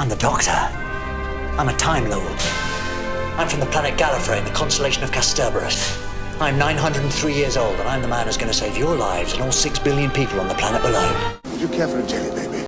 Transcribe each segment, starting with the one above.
I'm the Doctor. I'm a Time Lord. I'm from the planet Gallifrey in the constellation of Kasterborous. I'm 903 years old, and I'm the man who's going to save your lives and all 6 billion people on the planet below. Would you care for a jelly, baby?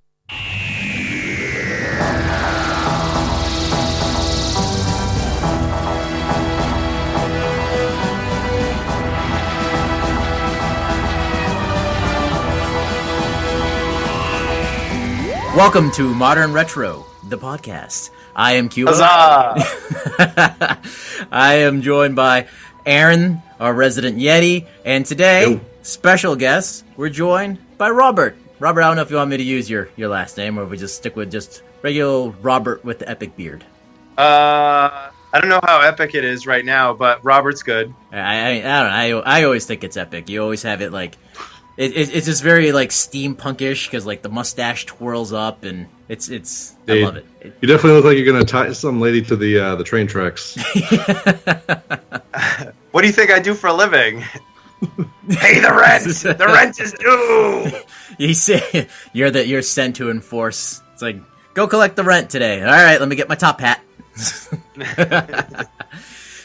Welcome to Modern Retro, the podcast. I am Cuba. Huzzah! I am joined by Aaron, our resident Yeti, and today, special guest, we're joined by Robert. Robert, I don't know if you want me to use your last name, or if we just stick with just regular Robert with the epic beard. I don't know how epic it is right now, but Robert's good. I don't know. I always think it's epic. You always have it like it's just very like steampunkish because like the mustache twirls up and it's I love it. You definitely look like you're gonna tie some lady to the train tracks. What do you think I do for a living? Pay the rent. The rent is due. You say you're sent to enforce. It's like, go collect the rent today. All right, let me get my top hat.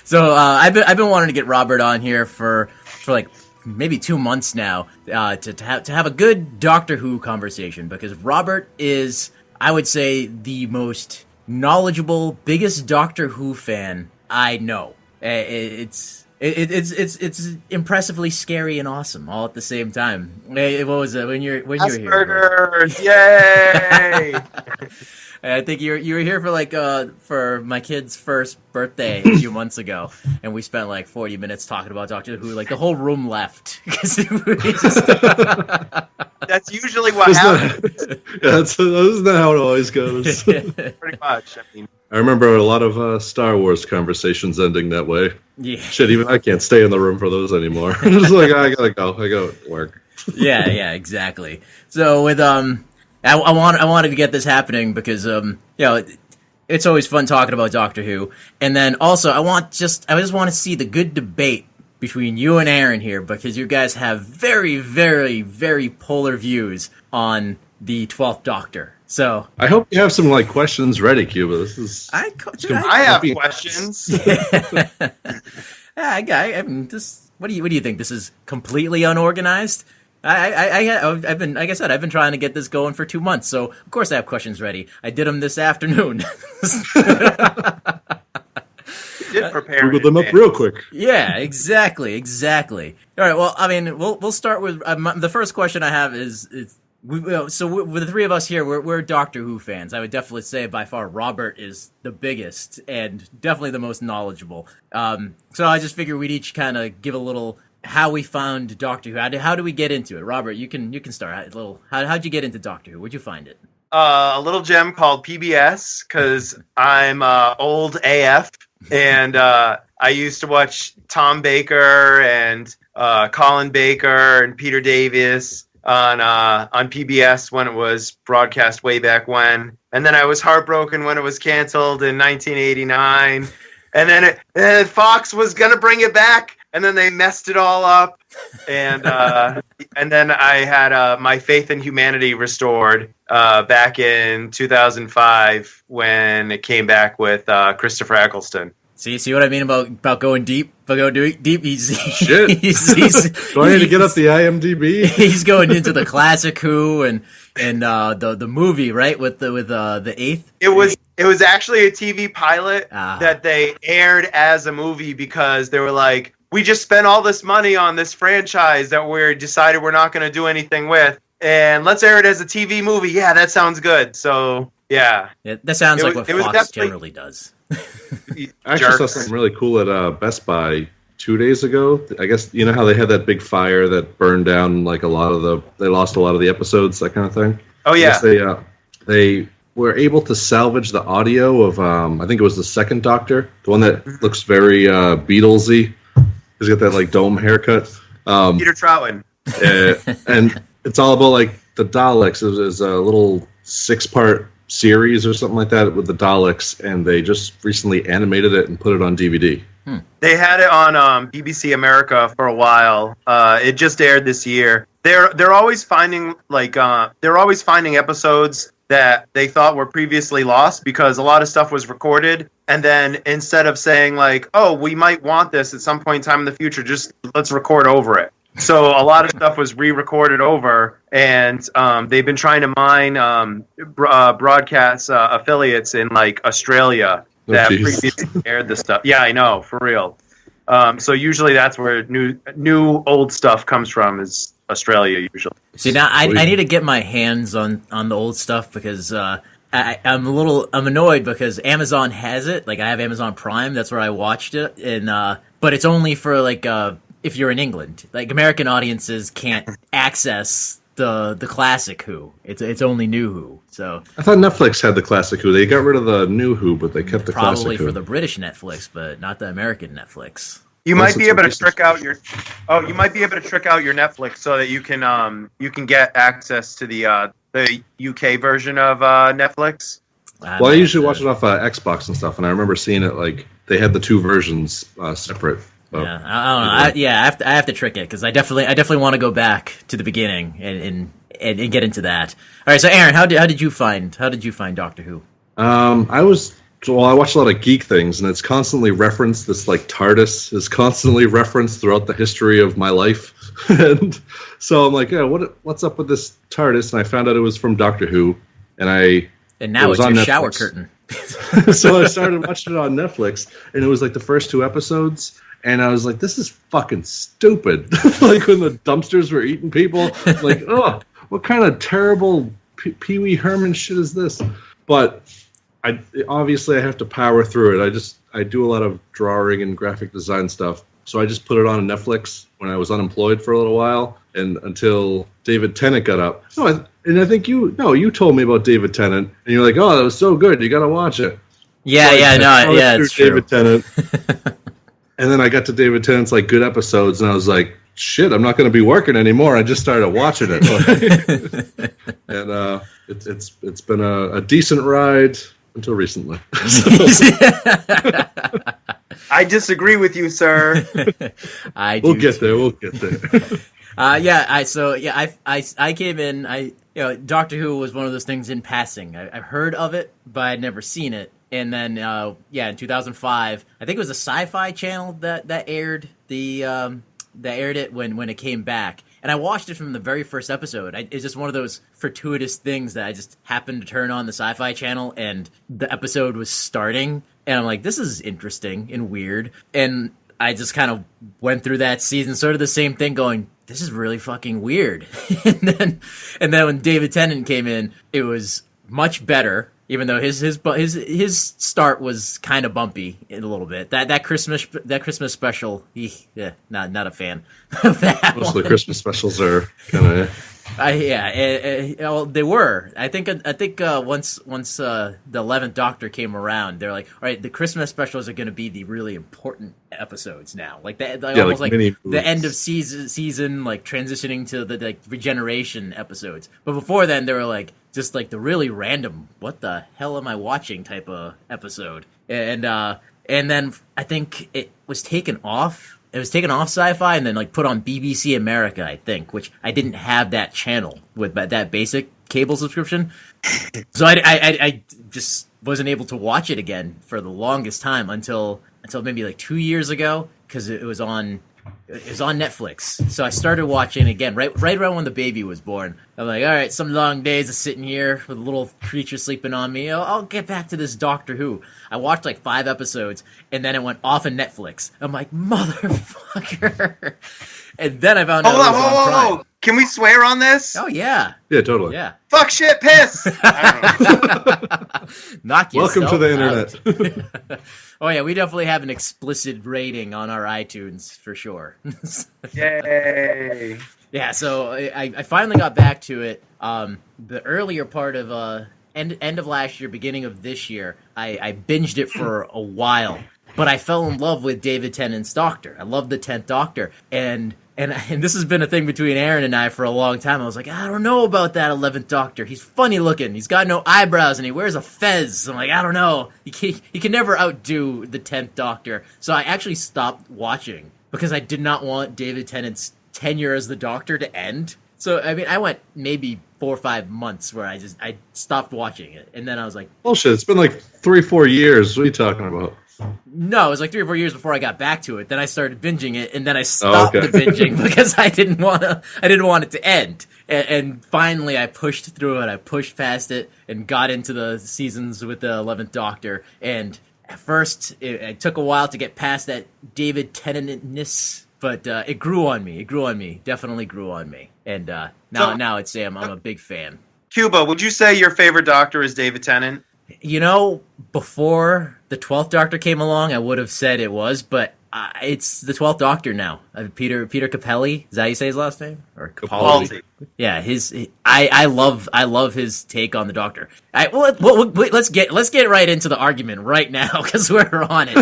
So I've been wanting to get Robert on here for like maybe 2 months now to have a good Doctor Who conversation, because Robert is, I would say, the most knowledgeable, biggest Doctor Who fan I know. It's impressively scary and awesome all at the same time. What was it when you're here? Yay! I think you were here for like for my kid's first birthday a few months ago, and we spent like 40 minutes talking about Doctor Who. Like the whole room left. That's usually what happens. That's isn't that how it always goes? Pretty much. I remember a lot of Star Wars conversations ending that way. Yeah. Shit, even I can't stay in the room for those anymore. I'm just like, I gotta go. I gotta work. yeah, exactly. So with I wanted to get this happening because it's always fun talking about Doctor Who, and then also I just want to see the good debate between you and Aaron here, because you guys have very, very, very polar views on the 12th Doctor. So I hope you have some like questions ready, Cuba. This is I have questions. I mean, what do you think? This is completely unorganized. I've been, like I said, I've been trying to get this going for 2 months, so of course I have questions ready. I did them this afternoon. You did prepare. Google them up real quick. Yeah, exactly. All right, well, I mean, we'll start with the first question I have is with the three of us here, we're Doctor Who fans. I would definitely say by far Robert is the biggest and definitely the most knowledgeable. So I just figure we'd each kind of give a little how we found Doctor Who. How do we get into it? Robert, you can start. How'd you get into Doctor Who? Where'd you find it? A little gem called PBS, because I'm old AF, and I used to watch Tom Baker and Colin Baker and Peter Davies on PBS when it was broadcast way back when, and then I was heartbroken when it was canceled in 1989, and then Fox was gonna bring it back, and then they messed it all up, and then I had my faith in humanity restored back in 2005 when it came back with Christopher Eccleston. See what I mean about going deep? About going deep? Shit. He's Do I need to get up the IMDb? He's going into the classic Who and the movie, right? With the eighth. It was actually a TV pilot that they aired as a movie, because they were like, we just spent all this money on this franchise that we decided we're not going to do anything with, and let's air it as a TV movie. Yeah, that sounds good. So yeah, that sounds like what Fox generally does. I actually saw something really cool at Best Buy 2 days ago. I guess you know how they had that big fire that burned down like they lost a lot of the episodes, that kind of thing. Oh yeah. They were able to salvage the audio of I think it was the second Doctor, the one that looks very Beatlesy. He's got that like dome haircut. Peter Troutman. And it's all about like the Daleks. It was a little 6-part series or something like that with the Daleks, and they just recently animated it and put it on DVD. They had it on BBC America for a while. It just aired this year. They're always finding episodes that they thought were previously lost because a lot of stuff was recorded. And then instead of saying like, oh, we might want this at some point in time in the future, just let's record over it. So a lot of stuff was re-recorded over, and they've been trying to mine broadcast affiliates in like Australia that previously aired the stuff. Yeah, I know, for real. So usually that's where new old stuff comes from, is Australia usually. See, now I need to get my hands on the old stuff because I'm annoyed because Amazon has it. Like, I have Amazon Prime. That's where I watched it, and but it's only for like if you're in England. Like, American audiences can't access the classic Who. It's only new Who. So I thought Netflix had the classic Who. They got rid of the new Who, but they kept the classic Who. Probably for the British Netflix, but not the American Netflix. You might be able to trick out your Netflix so that you can get access to the UK version of Netflix. Well, I usually watch it off Xbox and stuff, and I remember seeing it like they had the two versions separate. Yeah, I don't know. I have to trick it because I definitely want to go back to the beginning and get into that. All right, so Aaron, how did you find Doctor Who? I watch a lot of geek things, and it's constantly referenced. This like TARDIS is constantly referenced throughout the history of my life, and so I'm like, yeah, what's up with this TARDIS? And I found out it was from Doctor Who, and now it's your Netflix shower curtain. So I started watching it on Netflix, and it was like the first 2 episodes. And I was like, this is fucking stupid. Like when the dumpsters were eating people. Like, oh, what kind of terrible Pee Wee Herman shit is this? But obviously I have to power through it. I do a lot of drawing and graphic design stuff. So I just put it on Netflix when I was unemployed for a little while. And until David Tennant got up. And I think you told me about David Tennant. And you're like, oh, that was so good. You got to watch it. Yeah, it's true. David Tennant. And then I got to David Tennant's like good episodes, and I was like, "Shit, I'm not going to be working anymore." I just started watching it, and it's been a decent ride until recently. I disagree with you, sir. We'll get there. I came in. Doctor Who was one of those things in passing. I heard of it, but I'd never seen it. And then, in 2005, I think it was a Sci-Fi Channel that aired it when it came back. And I watched it from the very first episode. It's just one of those fortuitous things that I just happened to turn on the Sci-Fi Channel, and the episode was starting. And I'm like, this is interesting and weird. And I just kind of went through that season, sort of the same thing, going, this is really fucking weird. and then when David Tennant came in, it was much better. Even though his start was kind of bumpy a little bit. That Christmas special, not a fan of that. Most of the Christmas specials are kind of. Well, they were. I think once the 11th Doctor came around, they're like, all right, the Christmas specials are going to be the really important episodes now, like that, almost like the end of season, like transitioning to the like regeneration episodes. But before then, they were like just like the really random, what the hell am I watching type of episode, and then I think it was taken off. It was taken off Sci-Fi and then like put on BBC America, I think, which I didn't have that channel with that basic cable subscription. So I just wasn't able to watch it again for the longest time until maybe like 2 years ago, because it was on Netflix. So I started watching again right around when the baby was born. I'm like, all right, some long days of sitting here with a little creature sleeping on me. I'll get back to this Doctor Who. I watched like 5 episodes, and then it went off of Netflix. I'm like, motherfucker. And then I found out it was on Prime. Can we swear on this? Oh, yeah. Yeah, totally. Yeah. Fuck, shit, piss! I don't know. Knock yourself Welcome to the internet. Oh, yeah, we definitely have an explicit rating on our iTunes, for sure. Yay. Yeah, so I finally got back to it. The earlier part of end of last year, beginning of this year, I binged it for a while. But I fell in love with David Tennant's Doctor. I love the 10th Doctor. And this has been a thing between Aaron and I for a long time. I was like, I don't know about that 11th Doctor. He's funny looking. He's got no eyebrows and he wears a fez. I'm like, I don't know. He can never outdo the 10th Doctor. So I actually stopped watching because I did not want David Tennant's tenure as the Doctor to end. So I mean, I went maybe 4 or 5 months where I stopped watching it, and then I was like, Bullshit. It's been like 3-4 years. What are you talking about? no, it was like 3 or 4 years before I got back to it. Then I started binging it, and then I stopped the binging because I didn't want it to end. And finally, I pushed through it. I pushed past it and got into the seasons with the 11th Doctor. And at first, it took a while to get past that David Tennant-ness, but it grew on me. It grew on me. Definitely grew on me. And now I'd say I'm a big fan. Cuba, would you say your favorite Doctor is David Tennant? You know, before the 12th Doctor came along, I would have said it was, but it's the 12th Doctor now. Peter Capaldi, is that how you say his last name? Or Capaldi. Yeah, I love his take on the Doctor. Let's get right into the argument right now because we're on it.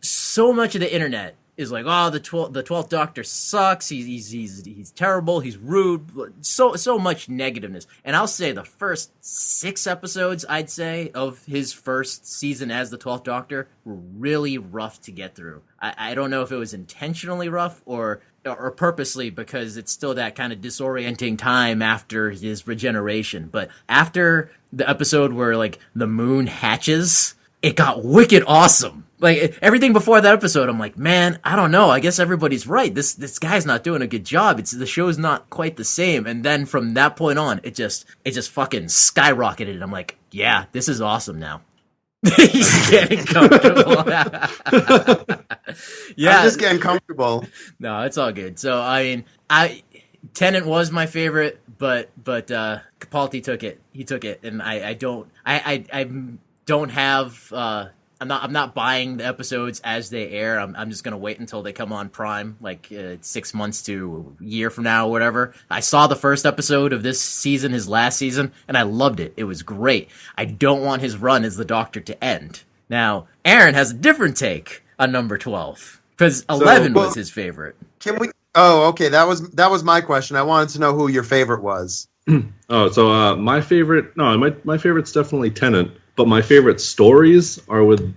So much of the internet is like, oh, the 12th Doctor sucks. He's terrible. He's rude. So much negativeness. And I'll say the first 6 episodes, I'd say, of his first season as the 12th Doctor were really rough to get through. I don't know if it was intentionally rough or purposely, because it's still that kind of disorienting time after his regeneration. But after the episode where like the moon hatches, it got wicked awesome. Like everything before that episode, I'm like, man, I don't know. I guess everybody's right. This guy's not doing a good job. The show's not quite the same. And then from that point on, it just fucking skyrocketed. I'm like, yeah, this is awesome now. He's getting comfortable. Yeah, I'm just getting comfortable. No, it's all good. So I mean, Tennant was my favorite, but Capaldi took it. He took it, and I don't have. I'm not buying the episodes as they air. I'm just gonna wait until they come on Prime, like 6 months to a year from now or whatever. I saw the first episode of this season, his last season, and I loved it. It was great. I don't want his run as the Doctor to end. Now, Aaron has a different take on number 12 because 11 was his favorite. Can we? Oh, okay. That was my question. I wanted to know who your favorite was. My favorite. No, my favorite's definitely Tennant. But my favorite stories are with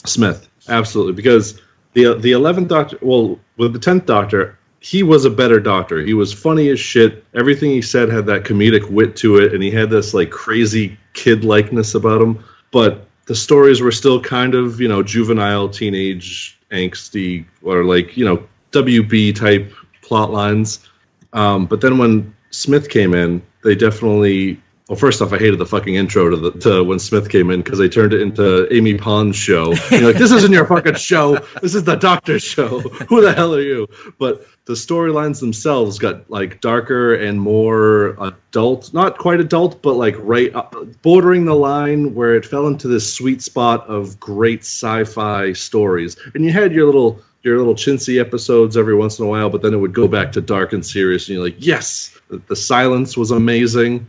Smith, absolutely, because the 11th Doctor, well, with the 10th Doctor, he was a better Doctor. He was funny as shit. Everything he said had that comedic wit to it, and he had this like crazy kid likeness about him. But the stories were still kind of, juvenile, teenage, angsty, or like WB type plot lines. But then when Smith came in, they definitely. Well, first off, I hated the fucking intro to when Smith came in because they turned it into Amy Pond's show. And you're like, this isn't your fucking show. This is the Doctor's show. Who the hell are you? But the storylines themselves got like darker and more adult. Not quite adult, but like right up, bordering the line where it fell into this sweet spot of great sci-fi stories. And you had your little chintzy episodes every once in a while, but then it would go back to dark and serious, and you're like, yes, the silence was amazing.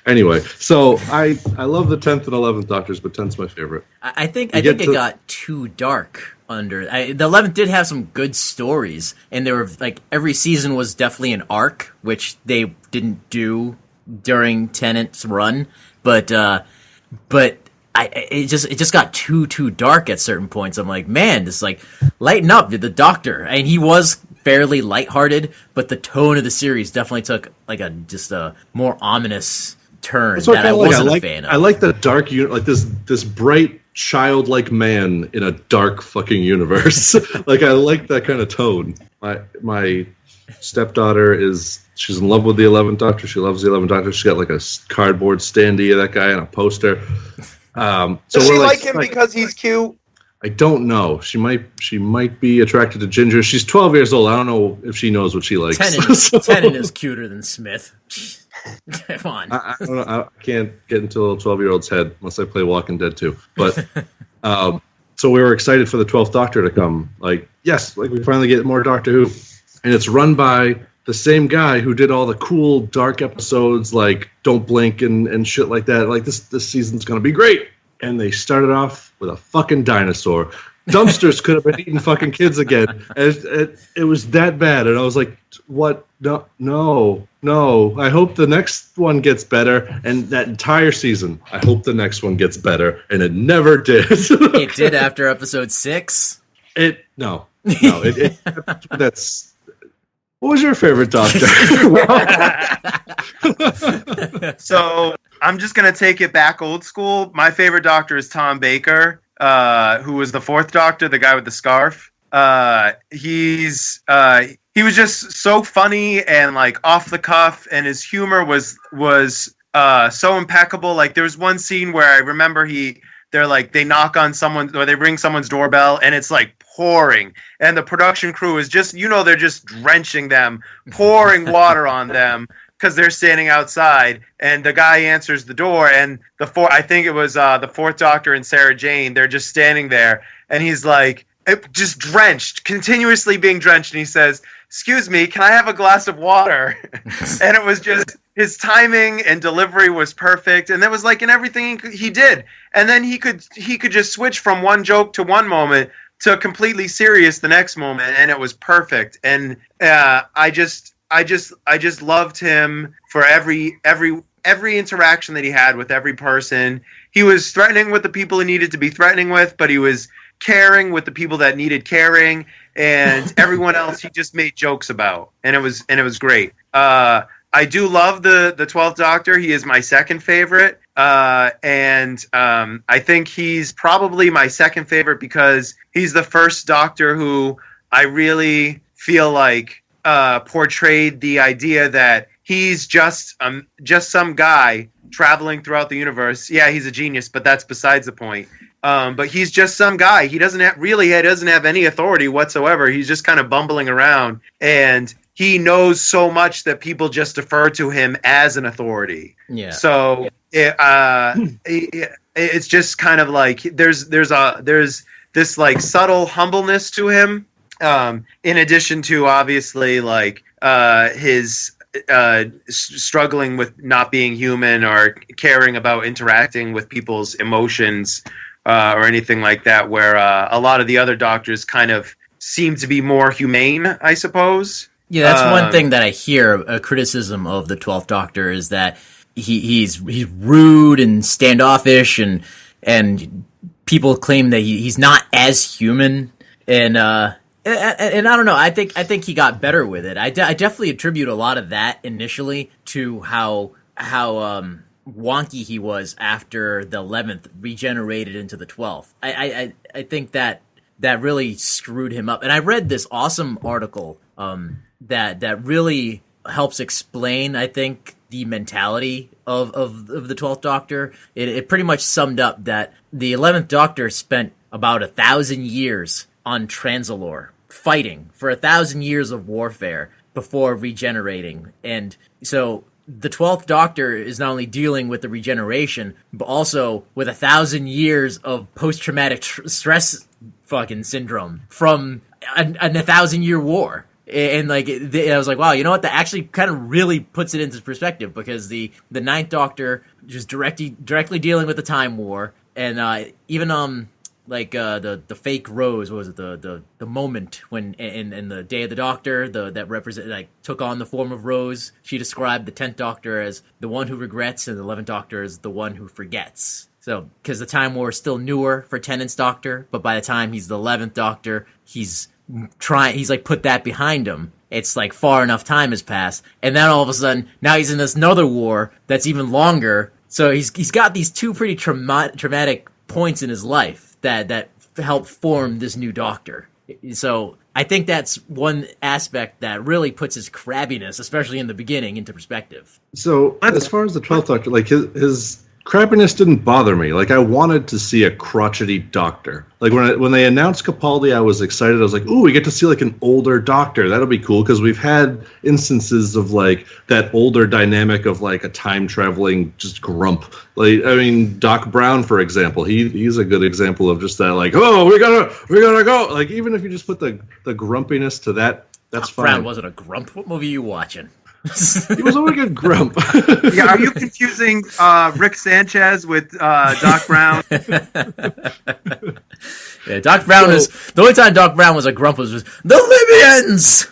Anyway, so I love the 10th and 11th Doctors, but 10th's my favorite. I think it got too dark under. The 11th did have some good stories, and there were like every season was definitely an arc, which they didn't do during Tennant's run, but it just got too dark at certain points. I'm like, man, just like lighten up, the Doctor, and he was fairly lighthearted, but the tone of the series definitely took like a more ominous turn that I wasn't a fan of. I like the dark, like this bright childlike man in a dark fucking universe. Like I like that kind of tone. My stepdaughter she's in love with the 11th Doctor. She loves the 11th Doctor. She's got like a cardboard standee of that guy and a poster. Does she like him because he's cute? I don't know. She might be attracted to Ginger. She's 12 years old. I don't know if she knows what she likes. Tennant is cuter than Smith. Come on. I don't know. I can't get into a little 12-year-old's head unless I play Walking Dead too. But so we were excited for the 12th Doctor to come. Like, yes, like we finally get more Doctor Who. And it's run by the same guy who did all the cool dark episodes like Don't Blink and shit like that. Like this season's going to be great. And they started off with a fucking dinosaur. Dumpsters could have been eating fucking kids again. It was that bad. And I was like, what? No. I hope the next one gets better. And that entire season, I hope the next one gets better. And it never did. It did after episode 6. No. No, that's. What was your favorite Doctor? So I'm just gonna take it back old school. My favorite Doctor is Tom Baker, who was the fourth Doctor, the guy with the scarf. He was just so funny and like off the cuff, and his humor was so impeccable. Like there was one scene where I remember they knock on someone or they ring someone's doorbell and it's like pouring, and the production crew is just they're just drenching them, pouring water on them because they're standing outside, and the guy answers the door, and I think it was the fourth Doctor and Sarah Jane, they're just standing there, and he's like just drenched, continuously being drenched, and he says, "Excuse me, can I have a glass of water?" And it was just, his timing and delivery was perfect, and that was like in everything he did. And then he could just switch from one joke to one moment to completely serious the next moment, and it was perfect. And I just loved him for every interaction that he had with every person. He was threatening with the people he needed to be threatening with, but he was caring with the people that needed caring, and everyone else he just made jokes about, and it was great. I do love the 12th Doctor. He is my second favorite, and I think he's probably my second favorite because he's the first Doctor who I really feel like portrayed the idea that he's just some guy traveling throughout the universe. Yeah, he's a genius, but that's besides the point. But he's just some guy. He doesn't have any authority whatsoever. He's just kind of bumbling around, and he knows so much that people just defer to him as an authority. Yeah. So it's just kind of like there's this like subtle humbleness to him. In addition to obviously like his struggling with not being human or caring about interacting with people's emotions or anything like that, where a lot of the other Doctors kind of seem to be more humane, I suppose. Yeah, that's one thing that I hear, a criticism of the 12th Doctor, is that he's rude and standoffish, and people claim that he's not as human, and I don't know. I think he got better with it. I definitely attribute a lot of that initially to how wonky he was after the 11th regenerated into the 12th. I think that really screwed him up. And I read this awesome article that really helps explain, I think, the mentality of the 12th Doctor. It pretty much summed up that the 11th Doctor spent about 1,000 years on Transalore, fighting for 1,000 years of warfare before regenerating. And so the 12th Doctor is not only dealing with the regeneration, but also with 1,000 years of post-traumatic stress fucking syndrome from a 1,000-year war. And like, I was like, wow, you know what? That actually kind of really puts it into perspective, because the 9th Doctor just directly dealing with the Time War, and even the fake Rose, what was it, the moment when in the Day of the Doctor, that represent, like, took on the form of Rose. She described the 10th Doctor as the one who regrets, and the 11th Doctor as the one who forgets. So, because the Time War is still newer for Tennant's Doctor, but by the time he's the 11th Doctor, he's like put that behind him. It's like far enough time has passed, and then all of a sudden, now he's in this another war that's even longer. So he's got these two pretty traumatic points in his life that help form this new Doctor. So I think that's one aspect that really puts his crabbiness, especially in the beginning, into perspective. So as far as the 12th Doctor, like his crabbiness didn't bother me. Like, I wanted to see a crotchety Doctor. Like, when they announced Capaldi, I was excited. I was like, ooh, we get to see like an older Doctor. That'll be cool, because we've had instances of like that older dynamic of like a time traveling just grump. Like, I mean, Doc Brown, for example, he's a good example of just that, like, oh, we gotta go. Like, even if you just put the grumpiness to that, that's Doc fine. Brown wasn't a grump. What movie are you watching? He was a wicked grump. Yeah, are you confusing Rick Sanchez with Doc Brown? Yeah, Doc Brown is the only time Doc Brown was a grump was the Libyans.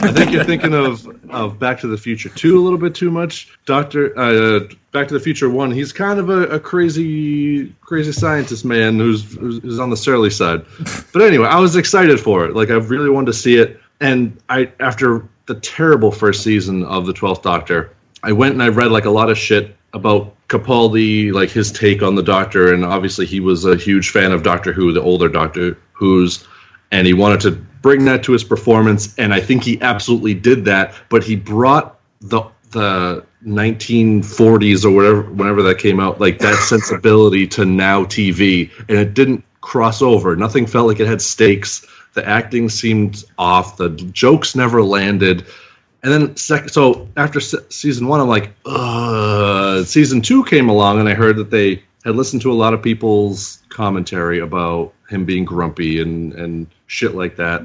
I think you're thinking of Back to the Future 2 a little bit too much. Back to the Future 1, he's kind of a crazy scientist man who's on the surly side. But anyway, I was excited for it. Like, I really wanted to see it. And after the terrible first season of The 12th Doctor, I went and I read like a lot of shit about Capaldi, like his take on the Doctor, and obviously he was a huge fan of Doctor Who, the older Doctor Who's, and he wanted to bring that to his performance, and I think he absolutely did that, but he brought the 1940s or whenever that came out, like that sensibility to now TV, and it didn't cross over. Nothing felt like it had stakes. The acting seemed off. The jokes never landed. And then so after season 1, I'm like, season 2 came along, and I heard that they had listened to a lot of people's commentary about him being grumpy and shit like that.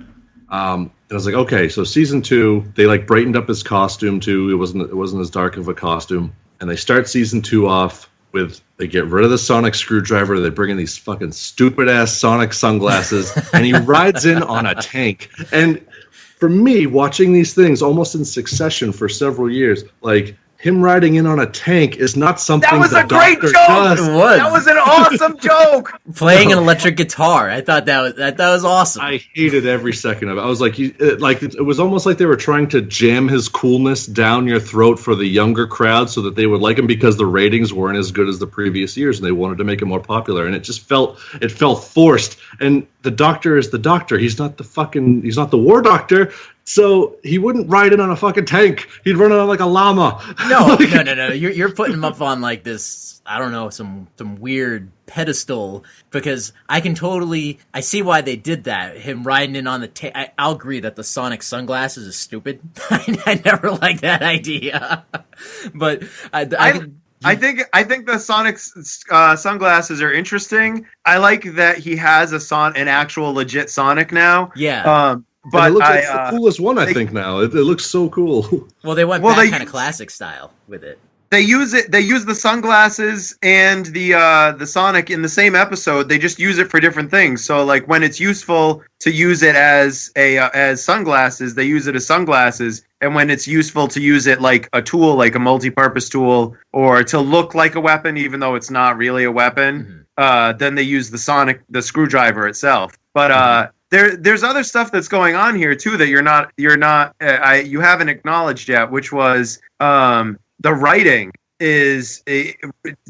And I was like, okay, so season 2, they like brightened up his costume too. It wasn't as dark of a costume. And they start season 2 off with, they get rid of the sonic screwdriver. They bring in these fucking stupid ass sonic sunglasses, and he rides in on a tank. And for me, watching these things almost in succession for several years, like him riding in on a tank is not something That was the a great Doctor joke. does. It was. That was an awesome joke. Playing an electric guitar. I thought that was awesome. I hated every second of it. I was like, it was almost like they were trying to jam his coolness down your throat for the younger crowd so that they would like him, because the ratings weren't as good as the previous years, and they wanted to make him more popular. And it just felt forced. And the Doctor is the Doctor. He's not the War Doctor. So he wouldn't ride in on a fucking tank. He'd run on like a llama. No. You're putting him up on like this, I don't know, some weird pedestal, because I see why they did that. Him riding in on the I'll agree that the sonic sunglasses is stupid. I never liked that idea. But I think the Sonic sunglasses are interesting. I like that he has an actual legit Sonic now. Yeah. But it looks like the coolest one, I think, now. It looks so cool. Well, they went back kind of classic style with it. They use the sunglasses and the Sonic in the same episode. They just use it for different things. So like when it's useful to use it as sunglasses, they use it as sunglasses. And when it's useful to use it like a tool, like a multi-purpose tool, or to look like a weapon, even though it's not really a weapon, then they use the screwdriver itself. But there's other stuff that's going on here too that you haven't acknowledged yet, which was the writing is Peter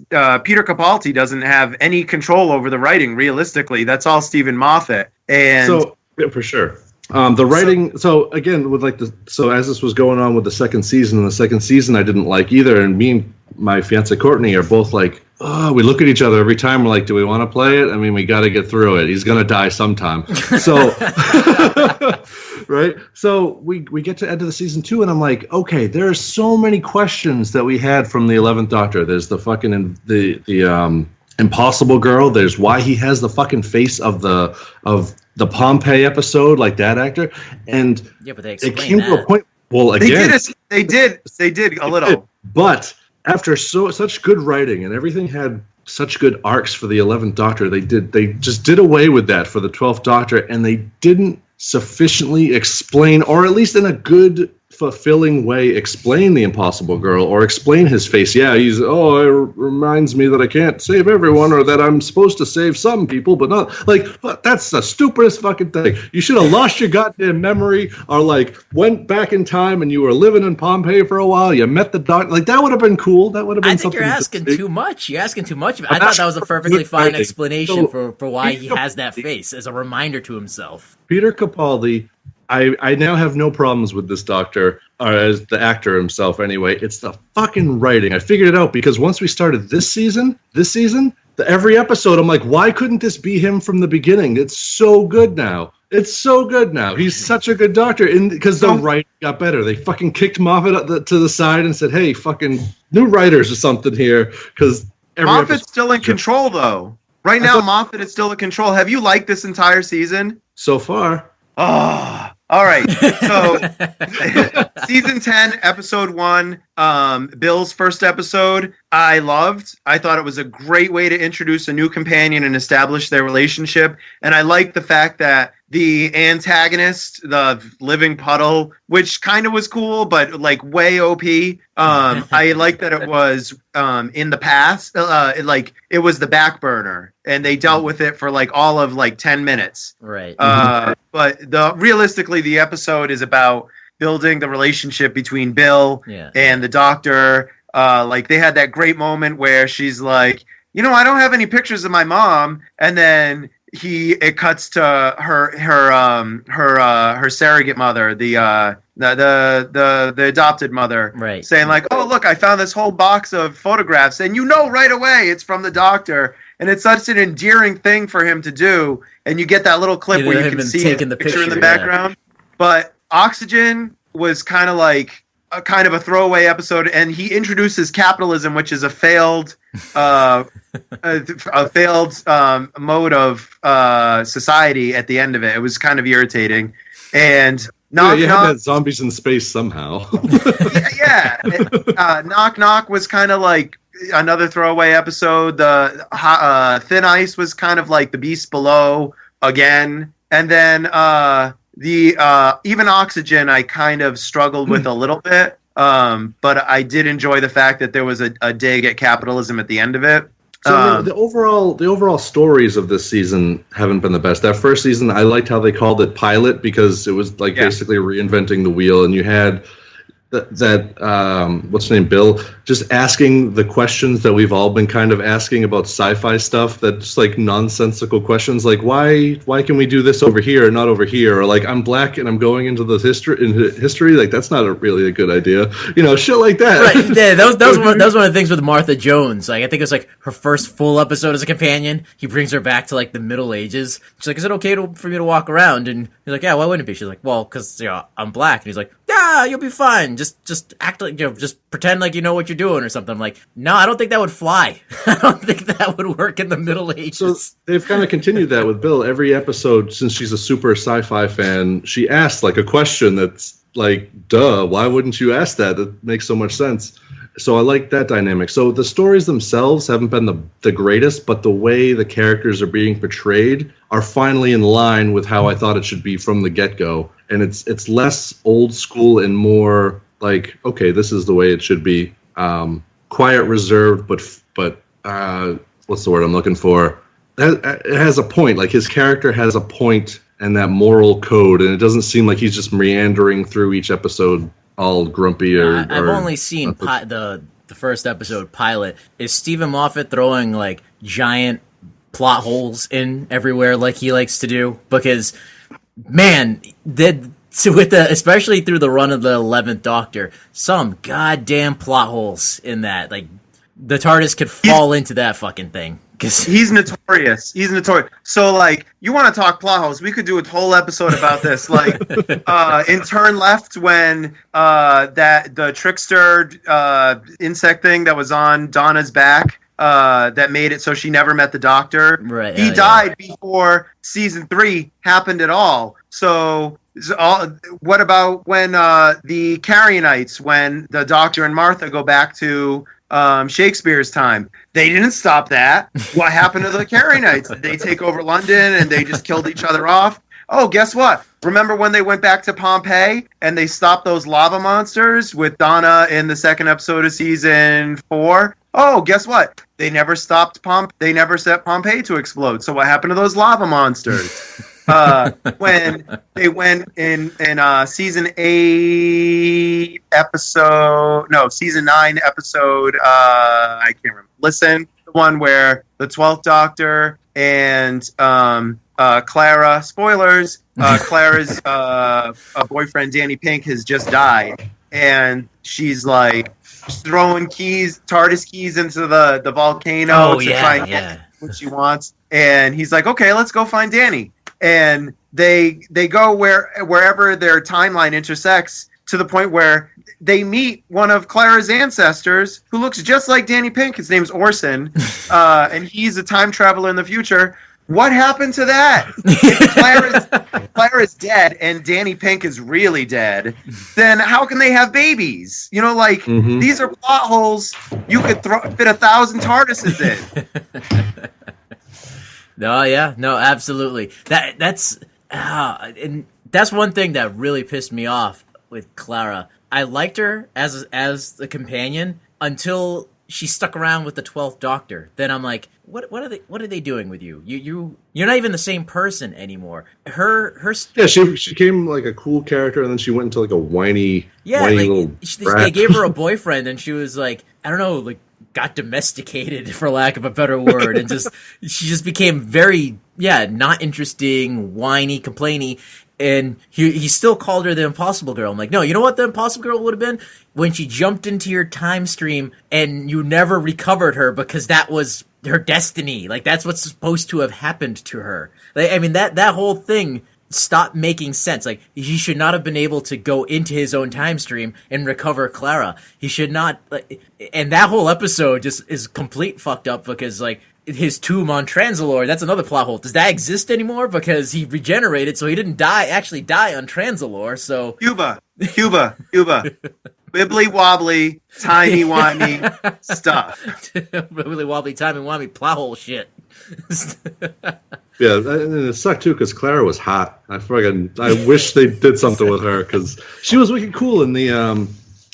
Capaldi doesn't have any control over the writing. Realistically, that's all Stephen Moffat. And so yeah, for sure. The writing. So again, with as this was going on with the second season, I didn't like either. And me and my fiance Courtney are both like, oh, we look at each other every time. We're like, do we want to play it? I mean, we got to get through it. He's gonna die sometime. So, right. So we get to end of the season 2, and I'm like, okay, there are so many questions that we had from the 11th Doctor. There's the fucking the Impossible Girl. There's why he has the fucking face of the Pompeii episode, like that actor. And yeah, but they it came to a point. Well, again, they did a little. But after such good writing and everything had such good arcs for the 11th Doctor, they just did away with that for the 12th Doctor, and they didn't sufficiently explain, or at least in a good, fulfilling way, explain the Impossible Girl, or explain his face. Yeah, it reminds me that I can't save everyone, or that I'm supposed to save some people, but not, like, that's the stupidest fucking thing. You should have lost your goddamn memory, or like went back in time and you were living in Pompeii for a while, you met the Doctor. Like, that would have been cool. That would have been something. I think you're asking too much. You're asking too much. I thought that was a perfectly fine explanation for why he has that face, as a reminder to himself. Peter Capaldi, I now have no problems with this Doctor, or as the actor himself anyway. It's the fucking writing. I figured it out, because once we started this season, every episode, I'm like, why couldn't this be him from the beginning? It's so good now. He's such a good Doctor, because the writing got better. They fucking kicked Moffat to the side and said, hey, fucking new writers or something here, because Moffat's still in control, though. Right now, Moffat is still in control. Have you liked this entire season? So far. Oh, All right. So season 10, episode 1, Bill's first episode, I loved. I thought it was a great way to introduce a new companion and establish their relationship. And I liked the fact that the antagonist, the living puddle, which kind of was cool, but like way OP. I like that it was in the past, it was the back burner, and they dealt with it for like all of like 10 minutes. Right. But realistically, the episode is about building the relationship between Bill and the doctor. Like they had that great moment where she's like, I don't have any pictures of my mom, and then it cuts to her surrogate mother, the adopted mother, right, saying like, "Oh, look, I found this whole box of photographs," and right away it's from the doctor, and it's such an endearing thing for him to do. And you get that little clip where you can see the picture in the background. But Oxygen was kind of like a throwaway episode, and he introduces capitalism, which is a failed mode of society at the end of it. It was kind of irritating. And Knock had zombies in space somehow. Knock Knock was kind of like another throwaway episode. The Thin Ice was kind of like the Beast Below again. And then even Oxygen I kind of struggled with a little bit. But I did enjoy the fact that there was a dig at capitalism at the end of it. So the overall stories of this season haven't been the best. That first season, I liked how they called it pilot because it was like basically reinventing the wheel, and you had that what's his name, Bill, just asking the questions that we've all been kind of asking about sci-fi stuff. That's like nonsensical questions, like why can we do this over here and not over here, or like I'm black and I'm going into the history, like that's not really a good idea, shit like that. Right. Yeah, that was one of the things with Martha Jones. Like I think it was like her first full episode as a companion. He brings her back to like the Middle Ages. She's like, "Is it okay for me to walk around?" And he's like, "Yeah, why wouldn't it be?" She's like, "Well, because I'm black." And he's like, "Yeah, you'll be fine. Just act like just pretend like you know what you're doing or something." I'm like, no, I don't think that would fly. I don't think that would work in the Middle Ages. So they've kind of continued that with Bill. Every episode, since she's a super sci-fi fan, she asks like a question that's like, duh, why wouldn't you ask that? That makes so much sense. So I like that dynamic. So the stories themselves haven't been the greatest, but the way the characters are being portrayed are finally in line with how I thought it should be from the get-go. And it's less old school and more like, okay, this is the way it should be. Quiet, reserved, but what's the word I'm looking for? It has a point. Like his character has a point and that moral code, and it doesn't seem like he's just meandering through each episode all grumpy or. I've only seen the first episode pilot. Is Stephen Moffat throwing like giant plot holes in everywhere like he likes to do? Because man, especially through the run of the 11th Doctor, some goddamn plot holes in that. Like the TARDIS could fall into that fucking thing. He's notorious. So, like, you want to talk plot holes? We could do a whole episode about this. Like, in Turn Left, when the trickster insect thing that was on Donna's back that made it so she never met the Doctor. Right. He died before season 3 happened at all. So what about when the Carrionites, when the Doctor and Martha go back to Shakespeare's time? They didn't stop that. What happened to the Carrionites? Did they take over London and they just killed each other off? Oh, guess what? Remember when they went back to Pompeii and they stopped those lava monsters with Donna in the second episode of season 4? Oh, guess what? They never stopped They never set Pompeii to explode. So what happened to those lava monsters? When they went in season 8 episode, no, season 9 episode, I can't remember. Listen, the one where the 12th Doctor and Clara, spoilers, Clara's boyfriend Danny Pink has just died, and she's like throwing TARDIS keys into the volcano try and get what she wants, and he's like, okay, let's go find Danny. And they go wherever their timeline intersects, to the point where they meet one of Clara's ancestors who looks just like Danny Pink. His name's Orson, and he's a time traveler in the future. What happened to that? If Clara's dead and Danny Pink is really dead, then how can they have babies? You know, like, these are plot holes you could fit 1,000 TARDISes in. No, absolutely. That's one thing that really pissed me off with Clara. I liked her as the companion until she stuck around with the 12th Doctor. Then I'm like, what are they doing with you? You're not even the same person anymore. She became like a cool character, and then she went into like a whiny little brat. They gave her a boyfriend, and she was like, I don't know, like, got domesticated, for lack of a better word, and she just became very not interesting, whiny, complainy. And he still called her the Impossible Girl. I'm like, no, you know what the Impossible Girl would have been? When she jumped into your time stream and you never recovered her because that was her destiny. Like, that's what's supposed to have happened to her. Like, I mean, that whole thing stopped making sense. Like, he should not have been able to go into his own time stream and recover Clara. He should not, and that whole episode just is complete fucked up because, like, his tomb on Transalore, that's another plot hole. Does that exist anymore? Because he regenerated, so he didn't actually die on Transalore, so... Cuba. Wibbly wobbly, timey wimey stuff. Wibbly wobbly, timey wimey, plot hole shit. Yeah, and it sucked too because Clara was hot. I wish they did something with her because she was wicked cool in the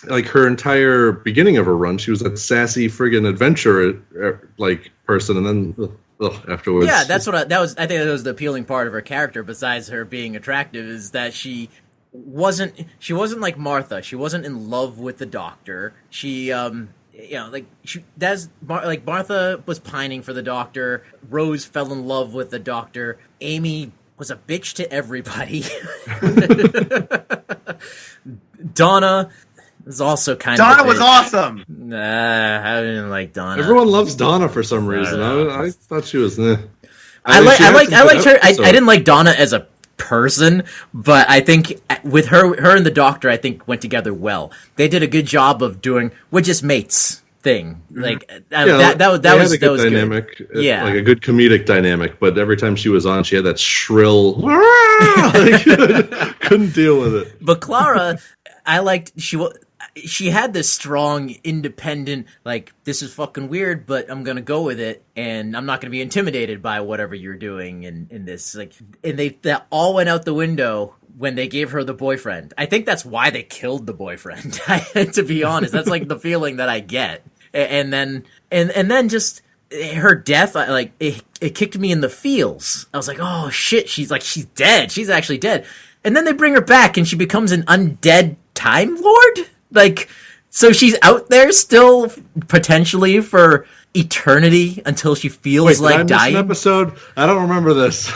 like her entire beginning of her run. She was that sassy friggin' adventurer like person, and then afterwards. Yeah, that's what I think that was the appealing part of her character. Besides her being attractive, is that she wasn't like Martha. She wasn't in love with the Doctor. She Martha was pining for the Doctor. Rose fell in love with the Doctor. Amy was a bitch to everybody. Donna was also kind of. Donna was awesome. Nah, I didn't like Donna. Everyone loves Donna for some reason. I thought she was. I liked her. I didn't like Donna as a person, but I think with her and the Doctor, I think went together well. They did a good job of doing we're just mates thing. Like that was a good dynamic. Good. Yeah, like a good comedic dynamic. But every time she was on, she had that shrill. Couldn't deal with it. But Clara, I liked. She had this strong, independent, like, this is fucking weird, but I'm gonna go with it, and I'm not gonna be intimidated by whatever you're doing in this. Like, and that all went out the window when they gave her the boyfriend. I think that's why they killed the boyfriend. To be honest, that's like the feeling that I get. And then just her death, it kicked me in the feels. I was like, oh shit, she's dead. She's actually dead. And then they bring her back, and she becomes an undead Time Lord. Like, so she's out there still potentially for eternity until she feels like dying. An episode? I don't remember this.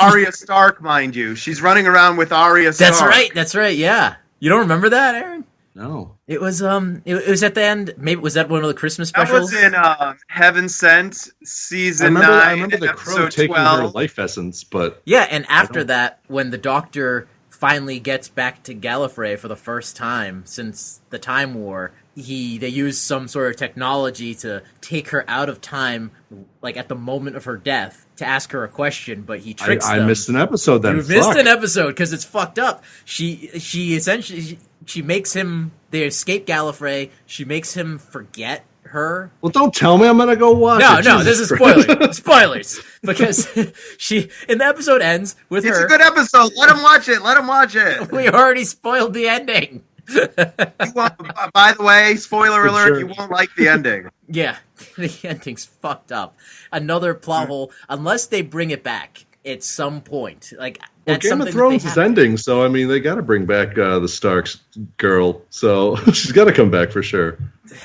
Arya Stark, mind you. She's running around with Arya Stark. That's right, yeah. You don't remember that, Aaron? No. It was it was at the end. Maybe was that one of the Christmas specials? That was in Heaven Sent season 9. I remember the Crow taking 12. her life essence, but yeah, and after that, when the Doctor finally gets back to Gallifrey for the first time since the Time War, they use some sort of technology to take her out of time, like at the moment of her death, to ask her a question, but he tricks them. I missed an episode then. You missed an episode because it's fucked up. She essentially she makes him. They escape Gallifrey. She makes him forget her. Well, don't tell me. I'm gonna go watch. No, this is spoilers. Spoilers, because the episode ends with her. It's a good episode. Let him watch it. We already spoiled the ending. By the way, spoiler alert, sure. You won't like the ending. Yeah, the ending's fucked up. Another plot hole, unless they bring it back at some point. Like, well, Game of Thrones is ending, so I mean, they got to bring back the Starks girl, so she's got to come back for sure.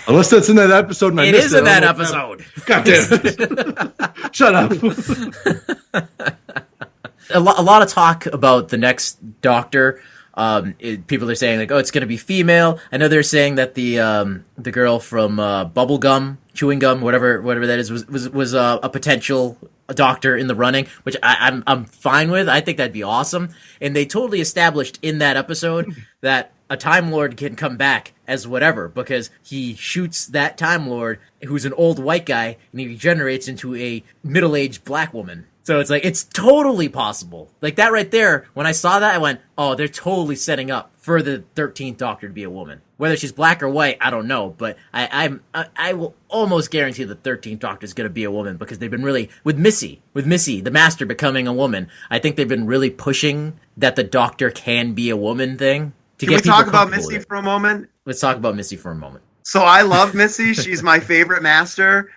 Unless that's in that episode. And it is in that episode. God damn it! Shut up. A lot of talk about the next Doctor. People are saying like, oh, it's going to be female. I know they're saying that the girl from Bubblegum, Chewing Gum, whatever that is, was a potential Doctor in the running, which I'm fine with. I think that'd be awesome. And they totally established in that episode that a Time Lord can come back as whatever, because he shoots that Time Lord who's an old white guy and he regenerates into a middle-aged black woman. So it's like, it's totally possible. Like that right there, when I saw that, I went, oh, they're totally setting up for the 13th Doctor to be a woman. Whether she's black or white, I don't know, but I will almost guarantee the 13th Doctor is going to be a woman, because they've been really, with Missy, the Master becoming a woman, I think they've been really pushing that the Doctor can be a woman thing. Can we talk about Missy for a moment? Let's talk about Missy for a moment. So I love Missy. She's my favorite Master.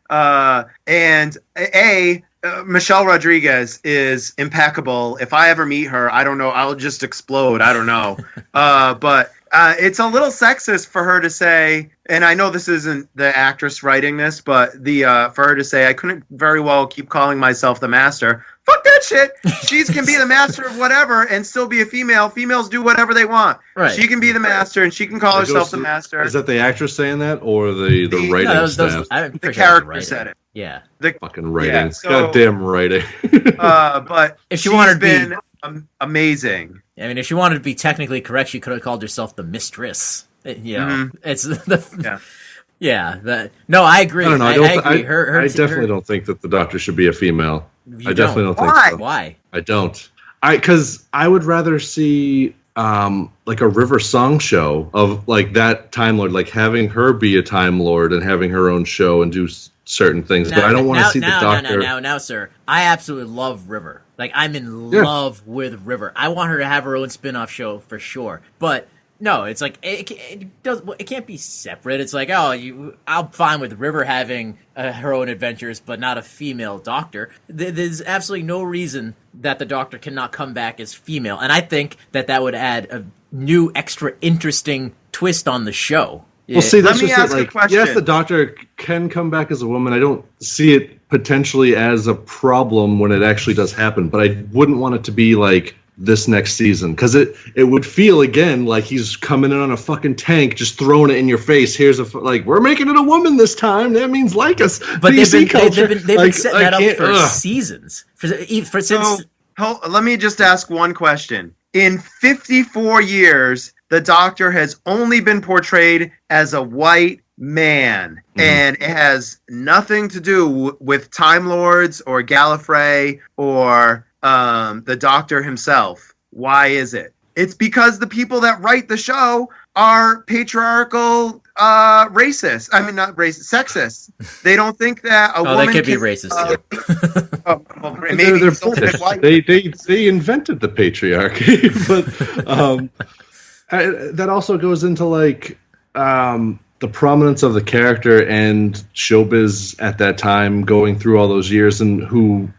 Michelle Rodriguez is impeccable. If I ever meet her, I don't know, I'll just explode. I don't know. But it's a little sexist for her to say, and I know this isn't the actress writing this, but for her to say, I couldn't very well keep calling myself the Master. Fuck that shit. She can be the Master of whatever and still be a female. Females do whatever they want. Right. She can be the Master and she can call herself the Master. Is that the actress saying that, or the writing staff? The character said it. Yeah. The fucking writing. Yeah, so, goddamn writing. But if she wanted to be amazing. I mean, if she wanted to be technically correct, she could have called herself the Mistress. You know, it's the no, I agree. I don't know. I agree. I definitely don't think that the Doctor should be a female. I definitely don't think so. Why? I don't. Because I would rather see like a River Song show of like that Time Lord, like having her be a Time Lord and having her own show and do certain things. But I don't want to see the Doctor. Now, sir, I absolutely love River. Like, I'm in love with River. I want her to have her own spin-off show for sure. But no, it's like it can't be separate. It's like, I'm fine with River having her own adventures, but not a female Doctor. There's absolutely no reason that the Doctor cannot come back as female, and I think that would add a new, extra interesting twist on the show. Well, see, that's Let me just ask it. a Like, question. yes, the Doctor can come back as a woman. I don't see it potentially as a problem when it actually does happen, but I wouldn't want it to be like this next season, because it would feel again like he's coming in on a fucking tank, just throwing it in your face. Here's like, we're making it a woman this time. That means like us. But they've been like, setting that up for seasons. Since let me just ask one question. In 54 years, the Doctor has only been portrayed as a white man, and it has nothing to do with Time Lords or Gallifrey or the Doctor himself. Why is it? It's because the people that write the show are patriarchal racist. I mean, not racist, sexist. They don't think that a woman that could be racist too. Well, maybe they're so British. white. They invented the patriarchy, but that also goes into like the prominence of the character and showbiz at that time, going through all those years, and who.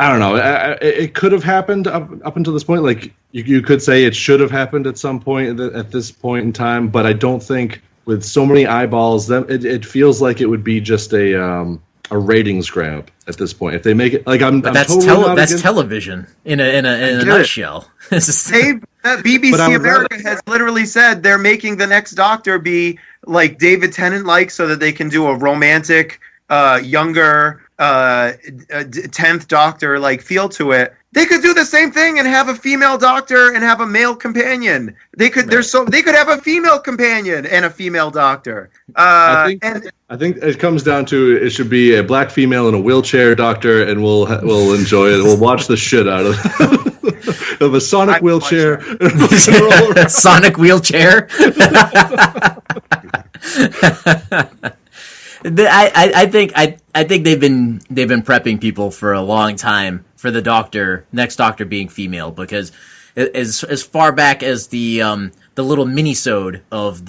I don't know. It could have happened up until this point. Like you could say it should have happened at some point at this point in time, but I don't think with so many eyeballs that it feels like it would be just a ratings grab at this point. If they make it like that's television in a nutshell. BBC America has literally said they're making the next Doctor be like David Tennant like, so that they can do a romantic younger 10th Doctor like feel to it. They could do the same thing and have a female Doctor and have a male companion. They could they could have a female companion and a female Doctor. I think it comes down to it should be a black female in a wheelchair Doctor, and we'll enjoy it. We'll watch the shit out of a sonic wheelchair. Sonic wheelchair. I think they've been prepping people for a long time for the next Doctor being female, because as far back as the little mini-sode of for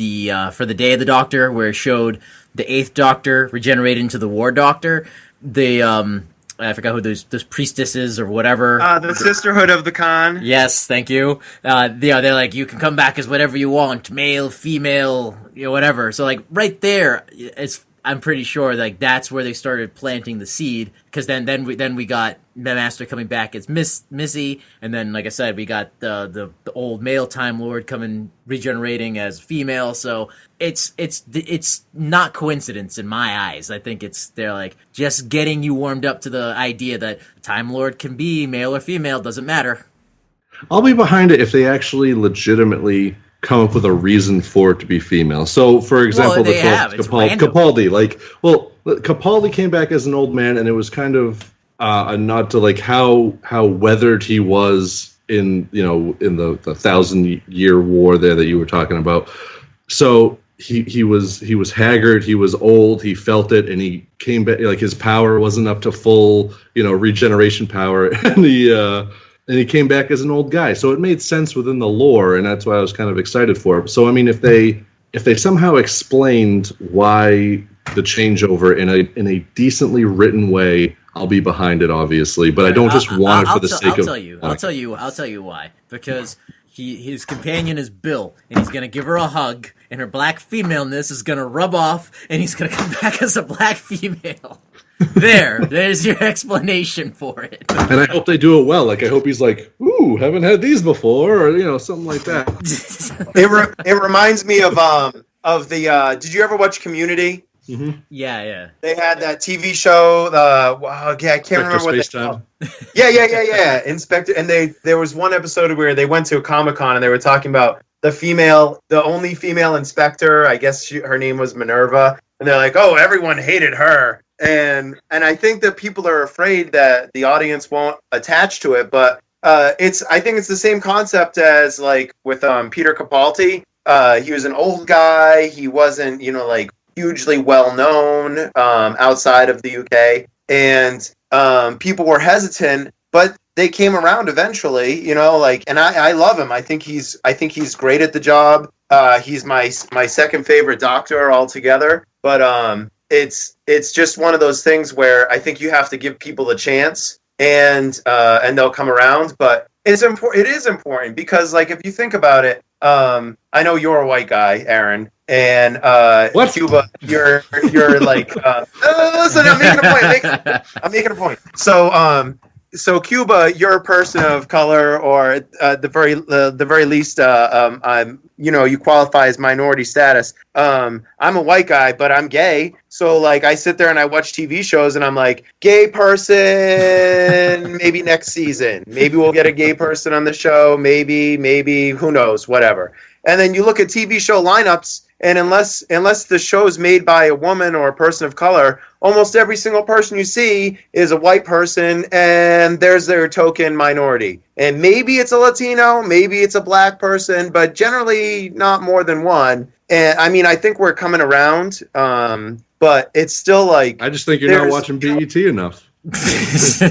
the Day of the Doctor, where it showed the 8th Doctor regenerate into the War Doctor, I forgot who those priestesses or whatever. The Sisterhood of the Khan. Yes, thank you. They're like, you can come back as whatever you want, male, female, whatever. So like right there, I'm pretty sure like that's where they started planting the seed, because then we got the Master coming back as Missy, and then like I said, we got the old male Time Lord regenerating as female. So it's not coincidence in my eyes. I think they're like just getting you warmed up to the idea that Time Lord can be male or female, doesn't matter. I'll be behind it if they actually legitimately come up with a reason for it to be female. So, for example, they have. It's random. Capaldi, Capaldi came back as an old man, and it was kind of a nod to like how weathered he was in the 1,000-year war there that you were talking about. So he was haggard, he was old, he felt it, and he came back like his power wasn't up to full regeneration power, and he came back as an old guy. So it made sense within the lore, and that's why I was kind of excited for it. So I mean, if they somehow explained why the changeover in a decently written way, I'll be behind it, obviously. But I don't just want it for the sake of. I'll tell you why. Because his companion is Bill, and he's gonna give her a hug, and her black femaleness is gonna rub off, and he's gonna come back as a black female. There's your explanation for it. And I hope they do it well. Like, I hope he's like, "Ooh, haven't had these before," or something like that. It reminds me of the. Did you ever watch Community? Mm-hmm. Yeah. They had that TV show. I can't remember what they called. Yeah. Inspector. And there was one episode where they went to a Comic-Con and they were talking about the only female inspector. I guess her name was Minerva. And they're like, oh, everyone hated her. And I think that people are afraid that the audience won't attach to it. But I think it's the same concept as like with Peter Capaldi. He was an old guy. He wasn't, hugely well known outside of the UK, and people were hesitant, but they came around eventually. And I love him. I think he's great at the job. He's my second favorite Doctor altogether. But it's just one of those things where I think you have to give people a chance, and they'll come around. But it is important because, like, if you think about it, I know you're a white guy, Aaron, and what? Cuba, you're like, listen, I'm making a point. So Cuba, you're a person of color, or at the very least, you qualify as minority status. I'm a white guy, but I'm gay. So like, I sit there and I watch TV shows, and I'm like, gay person. Maybe next season, maybe we'll get a gay person on the show. Maybe who knows, whatever. And then you look at TV show lineups, and unless the show is made by a woman or a person of color, almost every single person you see is a white person, and there's their token minority. And maybe it's a Latino, maybe it's a black person, but generally not more than one. And I mean, I think we're coming around, but it's still like... I just think you're not watching BET enough. So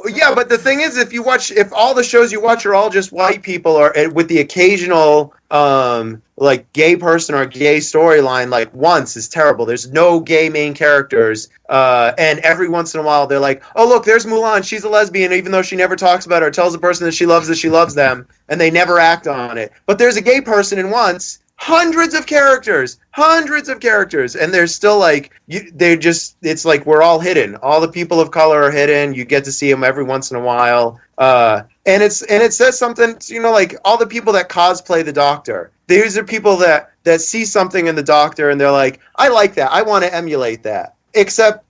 yeah, but the thing is, if all the shows you watch are all just white people, or with the occasional like gay person or gay storyline, like once, is terrible. There's no gay main characters, and every once in a while they're like, oh look, there's Mulan, she's a lesbian, even though she never talks about it or tells the person that she loves them, and they never act on it. But there's a gay person in once. Hundreds of characters, and they're still like, it's like we're all hidden. All the people of color are hidden. You get to see them every once in a while, and it says something. Like all the people that cosplay the Doctor. These are people that see something in the Doctor, and they're like, I like that. I want to emulate that. Except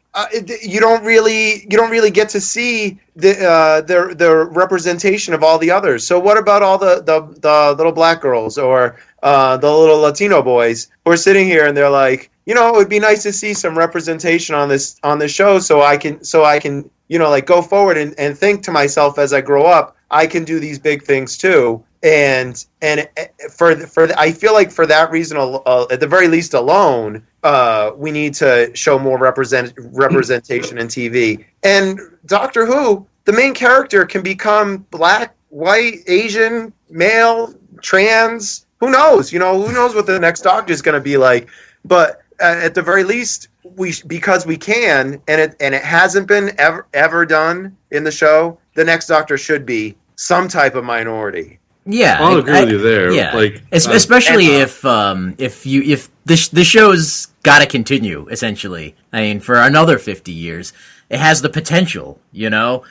you don't really get to see the representation of all the others. So what about all the little black girls or the little Latino boys who are sitting here and they're like, it would be nice to see some representation on this show, so I can like go forward and think to myself as I grow up, I can do these big things too. And I feel like for that reason, at the very least alone, we need to show more representation in TV. And Doctor Who, the main character can become black, white, Asian, male, trans. Who knows? Who knows what the next Doctor is going to be like? But at the very least, because we can, and it hasn't been ever done in the show, the next Doctor should be some type of minority. Yeah, I'll agree with you there. Yeah, like especially if the show's got to continue. Essentially, I mean, for another 50 years, it has the potential. This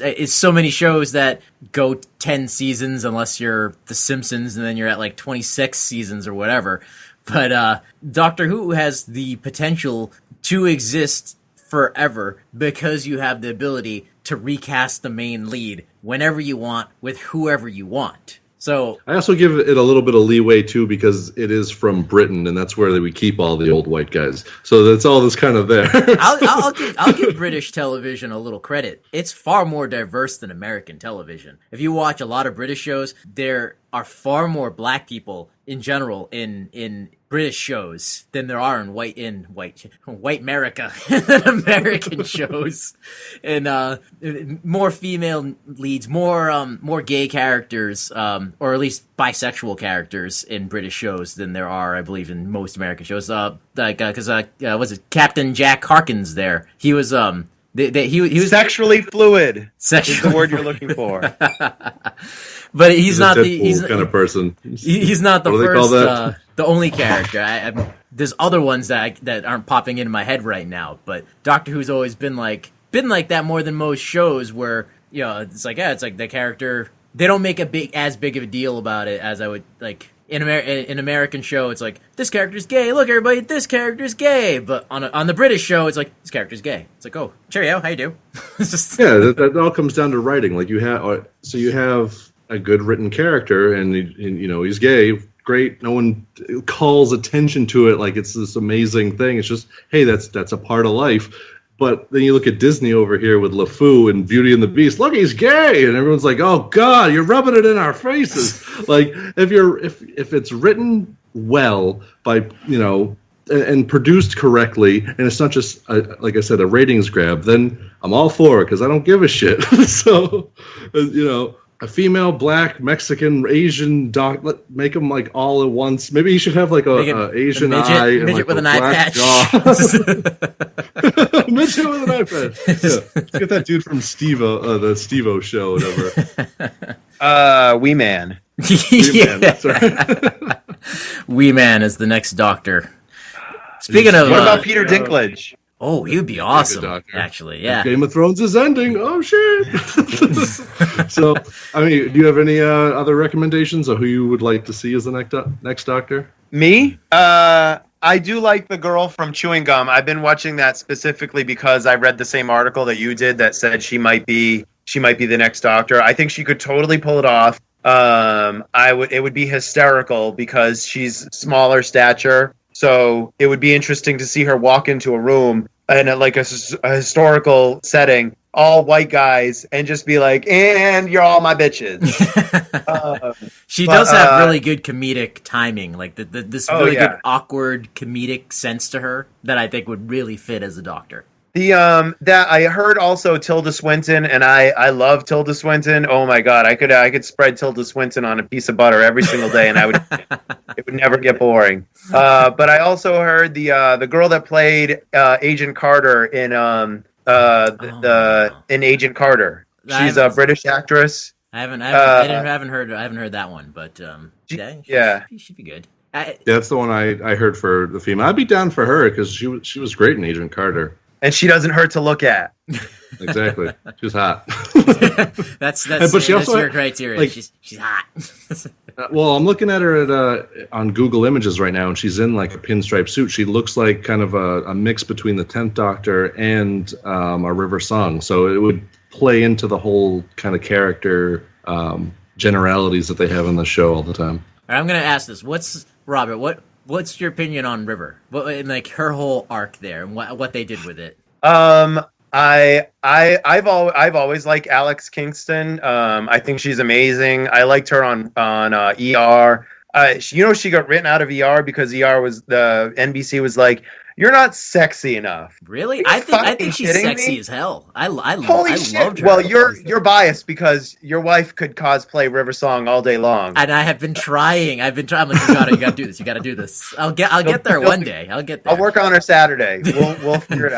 is so many shows that go 10 seasons, unless you're The Simpsons, and then you're at like 26 seasons or whatever. But Doctor Who has the potential to exist forever because you have the ability to recast the main lead whenever you want with whoever you want. So I also give it a little bit of leeway too because it is from Britain, and that's where we keep all the old white guys. So that's all that's kind of there. I'll give British television a little credit. It's far more diverse than American television. If you watch a lot of British shows, there are far more black people in general in British shows than there are in white America than American shows, and more female leads, more gay characters, or at least bisexual characters in British shows than there are, I believe, in most American shows. Was it Captain Jack Harkins? There, he was he was sexually fluid. Sexually is the word you're looking for. But he's not the kind of person. He's not the What do they call first, that? the only character. There's other ones that aren't popping into my head right now. But Doctor Who's always been like that more than most shows, where it's like the character. They don't make as big of a deal about it as I would like in an American show. It's like, this character's gay. Look, everybody, this character's gay. But on the British show, it's like, this character's gay. It's like, oh, cheerio, how you do? It's just that all comes down to writing. Like you have a good written character, and he's gay. Great. No one calls attention to it like it's this amazing thing. It's just, hey, that's a part of life. But then you look at Disney over here with LeFou and Beauty and the Beast. Look, he's gay, and everyone's like, "Oh God, you're rubbing it in our faces." Like if it's written well by and produced correctly, and it's not just like I said, a ratings grab, then I'm all for it because I don't give a shit. So a female, black, Mexican, Asian doc, make them like all at once. Maybe you should have like a Asian eye and midget like with a an eye black patch. jaw. Midget with an eye patch. Yeah. Let's get that dude from the Steve-O show, whatever. Wee Man. Man, that's right. Wee Man is the next Doctor. Speaking of, What about Peter Dinklage? Oh, he would be awesome. Doctor. Actually, yeah. Game of Thrones is ending. Oh shit! So, I mean, do you have any other recommendations of who you would like to see as the next Doctor? Me? I do like the girl from Chewing Gum. I've been watching that specifically because I read the same article that you did that said she might be the next Doctor. I think she could totally pull it off. It would be hysterical because she's smaller stature. So it would be interesting to see her walk into a room in a historical setting, all white guys, and just be like, "And you're all my bitches." She does have really good comedic timing, like this really good awkward comedic sense to her that I think would really fit as a Doctor. That I heard also Tilda Swinton, and I love Tilda Swinton. Oh my God, I could spread Tilda Swinton on a piece of butter every single day, and it would never get boring. But I also heard the girl that played Agent Carter in in Agent Carter. She's a British actress. I haven't heard that one, but she should be good. That's the one I heard for the female. I'd be down for her because she was great in Agent Carter. And she doesn't hurt to look at. Exactly. She's hot. that's your criteria. Like, she's hot. Well, I'm looking at her on Google Images right now, and she's in like a pinstripe suit. She looks like kind of a mix between the 10th Doctor and a River Song. So it would play into the whole kind of character generalities that they have in the show all the time. All right, I'm going to ask this. What's your opinion on River? Like her whole arc there and what they did with it? I've always liked Alex Kingston. I think she's amazing. I liked her on ER. She got written out of ER because the NBC was like, "You're not sexy enough." Really? I think she's sexy as hell. I shit. loved her. Well, you're biased because your wife could cosplay River Song all day long. And I have been trying. I'm like, you gotta do this. You gotta do this. I'll get there one day. I'll get there. I'll work on her Saturday. We'll figure it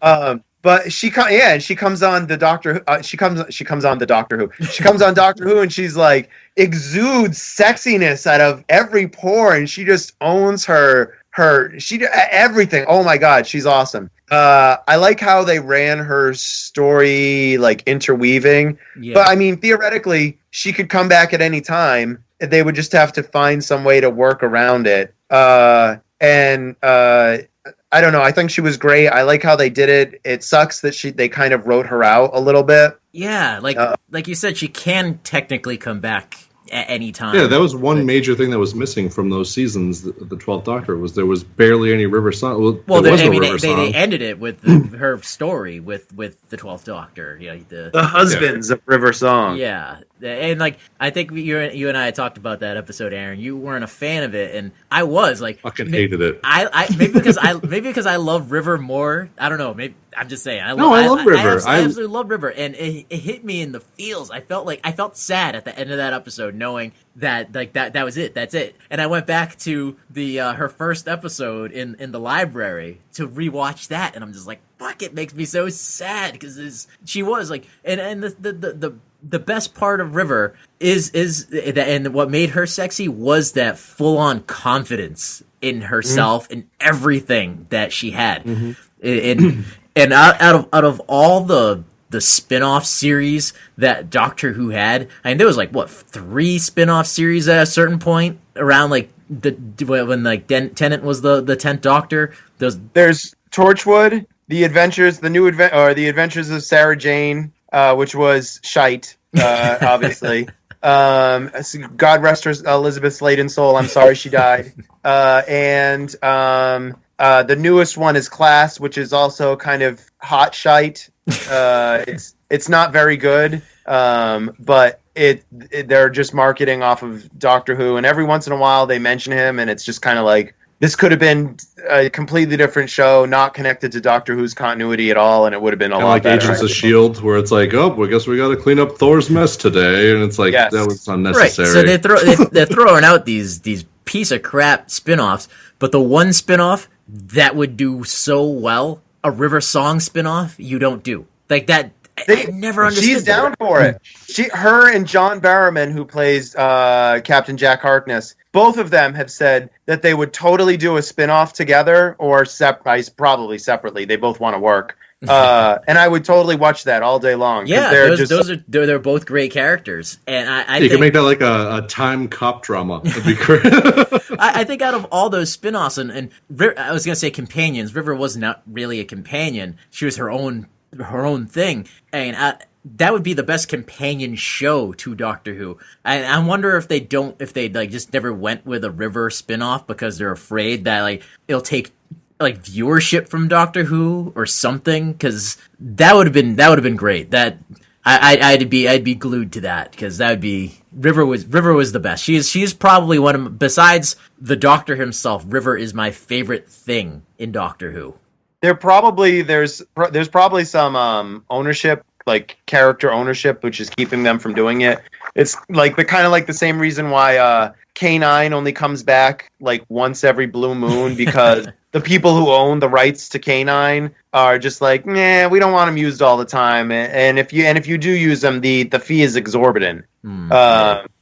out. But she comes on the Doctor. She comes on the Doctor Who. She comes on Doctor Who, and she's like exudes sexiness out of every pore, and she just owns everything. Oh my God, she's awesome. I like how they ran her story like interweaving. Yeah. But I mean, theoretically, she could come back at any time. They would just have to find some way to work around it. I don't know. I think she was great. I like how they did it. It sucks that they kind of wrote her out a little bit. Yeah, like you said, she can technically come back at any time. Yeah, that was one major thing that was missing from those seasons. The 12th Doctor was there was barely any River Song. Well, there was I no mean, River they Song. ended it with her story with the 12th Doctor. Yeah, The husbands of River Song. yeah, and like I think you and I talked about that episode, Aaron. You weren't a fan of it, and I was like, Fucking hated it. I maybe because I love River more. I don't know. Maybe I'm just saying. I love River. I absolutely love River, and it hit me in the feels. I felt sad at the end of that episode, knowing that that was it. That's it. And I went back to the her first episode in the library to rewatch that, and I'm just like, fuck! It makes me so sad because she was like, and the best part of River is that, and what made her sexy was that full on confidence in herself and everything that she had. And out of all the spin-off series that Doctor Who had, I mean, there was like 3 spin-off series at a certain point around like when like Tennant was the 10th Doctor. There's Torchwood, the Adventures of Sarah Jane, which was shite, obviously. God rest her, Elizabeth Sladen's soul. I'm sorry she died. And the newest one is Class, which is also kind of hot shite. It's not very good, but they're just marketing off of Doctor Who, and every once in a while they mention him, and it's just kind of like, this could have been a completely different show, not connected to Doctor Who's continuity at all, and it would have been a lot Like better. Agents of S.H.I.E.L.D., where it's like, oh, I guess we got to clean up Thor's mess today, and it's like, Yes. that was Right. unnecessary. So they're throwing out these piece of crap spin-offs, but the one spin-off that would do so well, a River Song spin-off, you don't do. Like that, I never understood. She's down for it. Her and John Barrowman, who plays Captain Jack Harkness, both of them have said that they would totally do a spin-off together or probably separately. They both want to work. And I would totally watch that all day long. Yeah, they're both great characters, and I you think, can make that like a time cop drama. That'd be great. I think out of all those spin-offs, and I was gonna say companions, River was not really a companion. She was her own thing, and that would be the best companion show to Doctor Who. I wonder if they like just never went with a River spin-off because they're afraid that like it'll take like viewership from Doctor Who or something, because that would have been great. That I'd be glued to that, because that would be River was the best. She's probably one of, besides the Doctor himself, River is my favorite thing in Doctor Who. There's probably some ownership, like character ownership, which is keeping them from doing it. It's like the same reason why K9 only comes back like once every blue moon, because the people who own the rights to K9 are just like, nah, we don't want them used all the time, and if you do use them, the fee is exorbitant.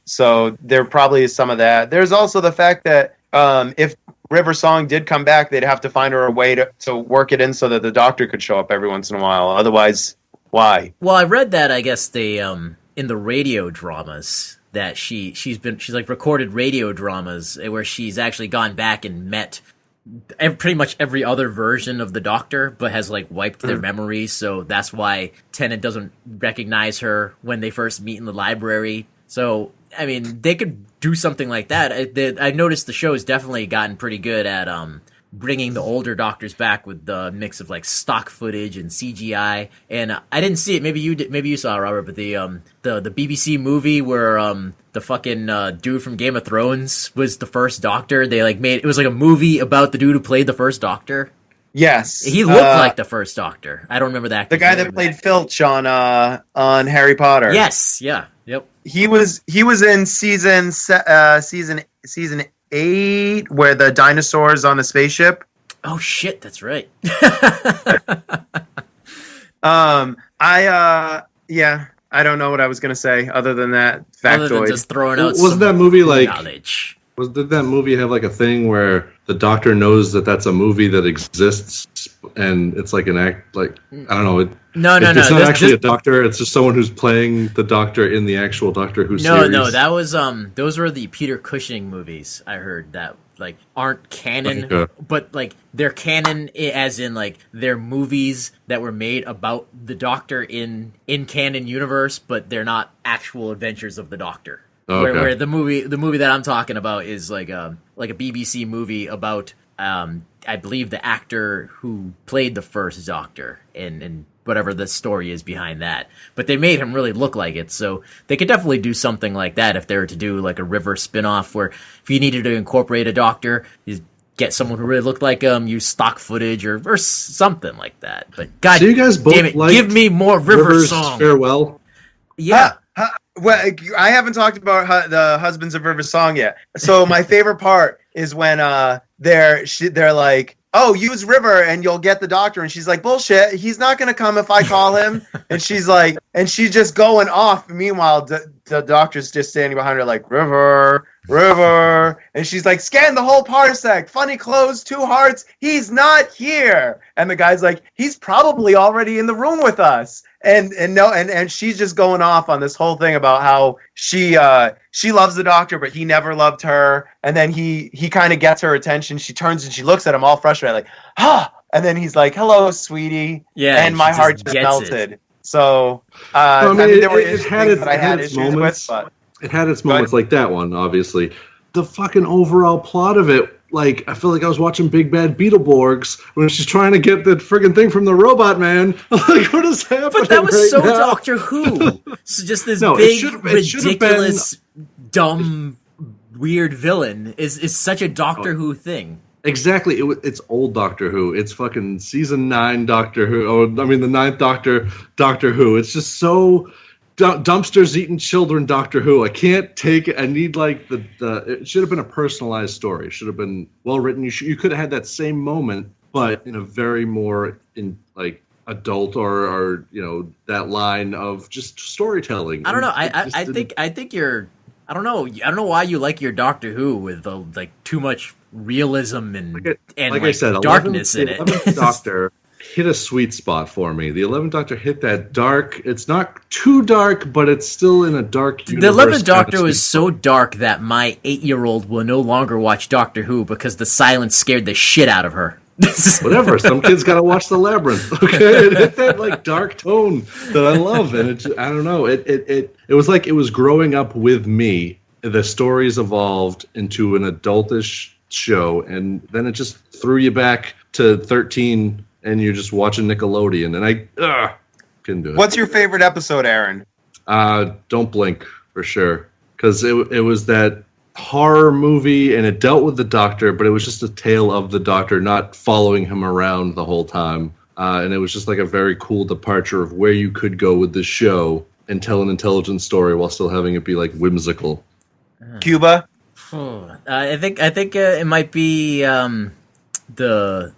So there probably is some of that. There's also the fact that if River Song did come back, they'd have to find her a way to work it in so that the Doctor could show up every once in a while. Otherwise, why? Well, I read that, I guess they in the radio dramas that she's like recorded radio dramas where she's actually gone back and met pretty much every other version of the Doctor, but has like wiped their memories. So that's why Tennant doesn't recognize her when they first meet in the library. So I mean, they could do something like that. I noticed the show has definitely gotten pretty good at bringing the older Doctors back with the mix of like stock footage and CGI. And I didn't see it. Maybe you did. Maybe you saw it, Robert. But the BBC movie where the fucking dude from Game of Thrones was the first Doctor. They like made it was like a movie about the dude who played the first Doctor. Yes, He looked like the first Doctor. I don't remember that. The guy that played Filch on Harry Potter. Yes. Yeah. Yep. He was in season 8 where the dinosaurs on a spaceship. Oh shit, that's right. I don't know what I was gonna say other than that factoid. Other than just throwing out Wasn't that movie like knowledge. Did that movie have like a thing where the Doctor knows that that's a movie that exists, and it's like an act, like I don't know. No. It's not actually a Doctor. It's just someone who's playing the Doctor in the actual Doctor Who series. No, that was those were the Peter Cushing movies. I heard that like aren't canon, Okay. but like they're canon as in like they're movies that were made about the Doctor in canon universe, but they're not actual adventures of the Doctor. Okay. Where the movie that I'm talking about is like a BBC movie about I believe the actor who played the first Doctor and whatever the story is behind that. But they made him really look like it, so they could definitely do something like that if they were to do like a River spin-off where if you needed to incorporate a Doctor, you get someone who really looked like him, use stock footage or something like that. But God So you guys both damn it, liked give me more River River's song. Farewell. Yeah. Well, I haven't talked about the Husbands of River song yet. So my favorite part is when they're like, "Oh, use River and you'll get the Doctor," and she's like, "Bullshit! He's not gonna come if I call him." And she's like, and she's just going off. Meanwhile, the Doctor's just standing behind her like, "River, River," and she's like, "Scan the whole parsec. Funny clothes, 2 hearts. He's not here." And the guy's like, "He's probably already in the room with us." And she's just going off on this whole thing about how she loves the Doctor, but he never loved her. And then he kind of gets her attention. She turns and she looks at him all frustrated, like, "Ah!" And then he's like, "Hello, sweetie." Yeah, and my she heart just just gets melted. So I mean, there were it had things that I its had issues moments. with, but It had its Go ahead. moments like that one, obviously. The fucking overall plot of it, like, I feel like I was watching Big Bad Beetleborgs when she's trying to get the friggin' thing from the robot man. Like, what is happening? But that was right so now? Doctor Who. So just this No, it big, should've ridiculous, dumb, weird villain is such a Doctor Who thing. Exactly. It's old Doctor Who. It's fucking season 9 Doctor Who. Oh, I mean, the 9th Doctor Who. It's just so dumpsters eating children Doctor Who. I can't take it. I need like the it should have been a personalized story. It should have been well written. You could have had that same moment, but in a very more like adult or that line of just storytelling. I don't know. It just I didn't- think you're. I don't know. I don't know why you like your Doctor Who with the like too much realism and I said, darkness in the it. 11th Doctor hit a sweet spot for me. The 11th Doctor hit that dark. It's not too dark, but it's still in a dark The universe. 11th Doctor was so dark that my 8-year-old will no longer watch Doctor Who because the silence scared the shit out of her. Whatever. Some kids got to watch The Labyrinth. Okay, it hit that like dark tone that I love, and I don't know. It was like it was growing up with me. The stories evolved into an adultish show, and then it just threw you back to 13, and you're just watching Nickelodeon, and I couldn't do it. what's your favorite episode, Aaron? Don't Blink for sure, because it was that horror movie, and it dealt with the Doctor, but it was just a tale of the Doctor, not following him around the whole time. And it was just like a very cool departure of where you could go with the show and tell an intelligent story while still having it be like whimsical. Cuba? I think it might be the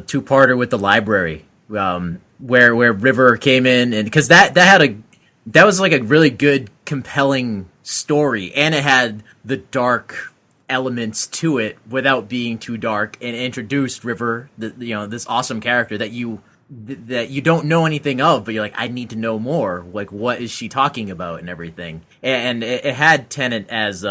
two-parter with the library, where River came in, and because that was like a really good, compelling story, and it had the dark elements to it without being too dark, and introduced River, this awesome character that you don't know anything of, but you're like, I need to know more. Like, what is she talking about and everything? And it had Tennant as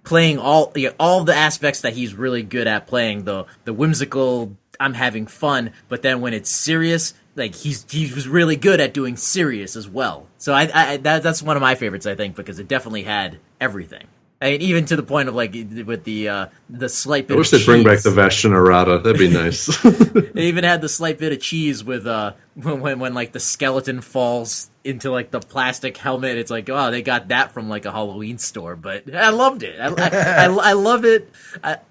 playing all the aspects that he's really good at playing, the whimsical, I'm having fun, but then when it's serious, like he was really good at doing serious as well. So that's one of my favorites, I think, because it definitely had everything. I mean, even to the point of like with the slight bit. I wish of they'd bring back cheese. the Vashtinarada. That'd be nice. They even had the slight bit of cheese with when like the skeleton falls into like the plastic helmet. It's like, oh, they got that from like a Halloween store, but I loved it. I love it.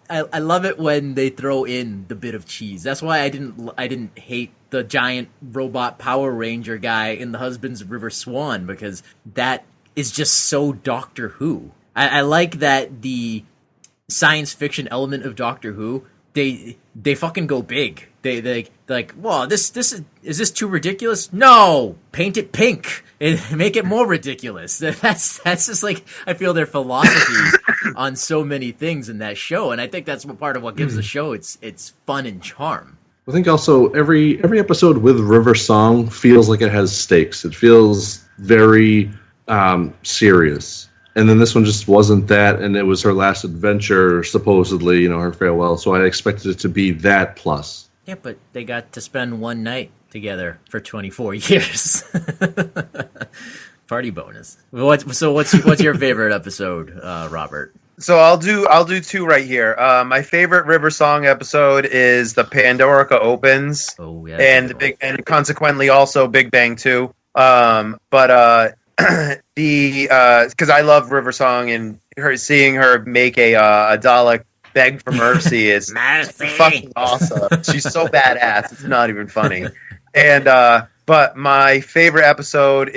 I love it when they throw in the bit of cheese. That's why I didn't hate the giant robot Power Ranger guy in the Husbands of River Swan, because that is just so Doctor Who. I like that the science fiction element of Doctor Who, they fucking go big. They like, whoa, this is this too ridiculous? No, paint it pink and make it more ridiculous. That's just like, I feel their philosophy on so many things in that show, and I think that's part of what gives the show its fun and charm. I think also every episode with River Song feels like it has stakes. It feels very serious. And then this one just wasn't that, and it was her last adventure, supposedly, her farewell. So I expected it to be that plus. Yeah, but they got to spend one night together for 24 years. Party bonus. What's your favorite episode, Robert? So I'll do two right here. My favorite River Song episode is the Pandorica opens. Oh yeah, and consequently also Big Bang 2. But because I love River Song, and seeing her make a Dalek beg for mercy is fucking awesome. She's so badass. It's not even funny. And but my favorite episode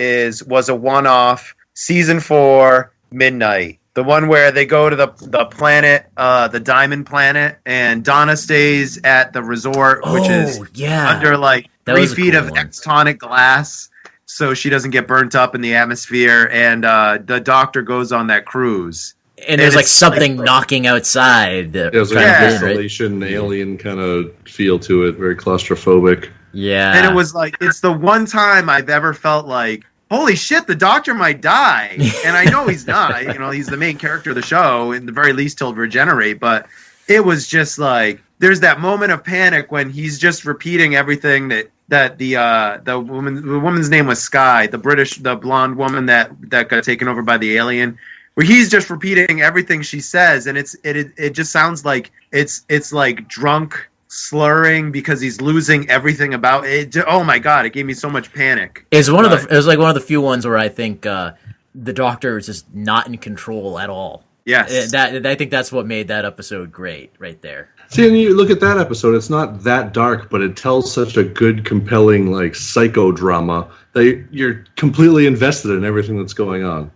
was a one-off, season 4, Midnight. The one where they go to the planet, the Diamond Planet, and Donna stays at the resort, which is under like 3 feet of extonic glass, so she doesn't get burnt up in the atmosphere. And the Doctor goes on that cruise. And there's like something knocking outside. There's like a isolation, alien kind of feel to it, very claustrophobic. Yeah. And it was like, it's the one time I've ever felt like, holy shit, the Doctor might die. And I know he's not. He's the main character of the show. In the very least, he'll regenerate. But it was just like, there's that moment of panic when he's just repeating everything that the woman's name was Sky, the blonde woman that got taken over by the alien, where he's just repeating everything she says, and it just sounds like it's like drunk slurring because he's losing everything about it. Oh my god, it gave me so much panic. It was like one of the few ones where I think the Doctor is just not in control at all. Yes. I think that's what made that episode great, right there. See, and you look at that episode, it's not that dark, but it tells such a good, compelling, like, psychodrama that you're completely invested in everything that's going on.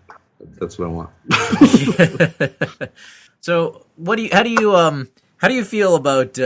That's what I want. So, how do you feel about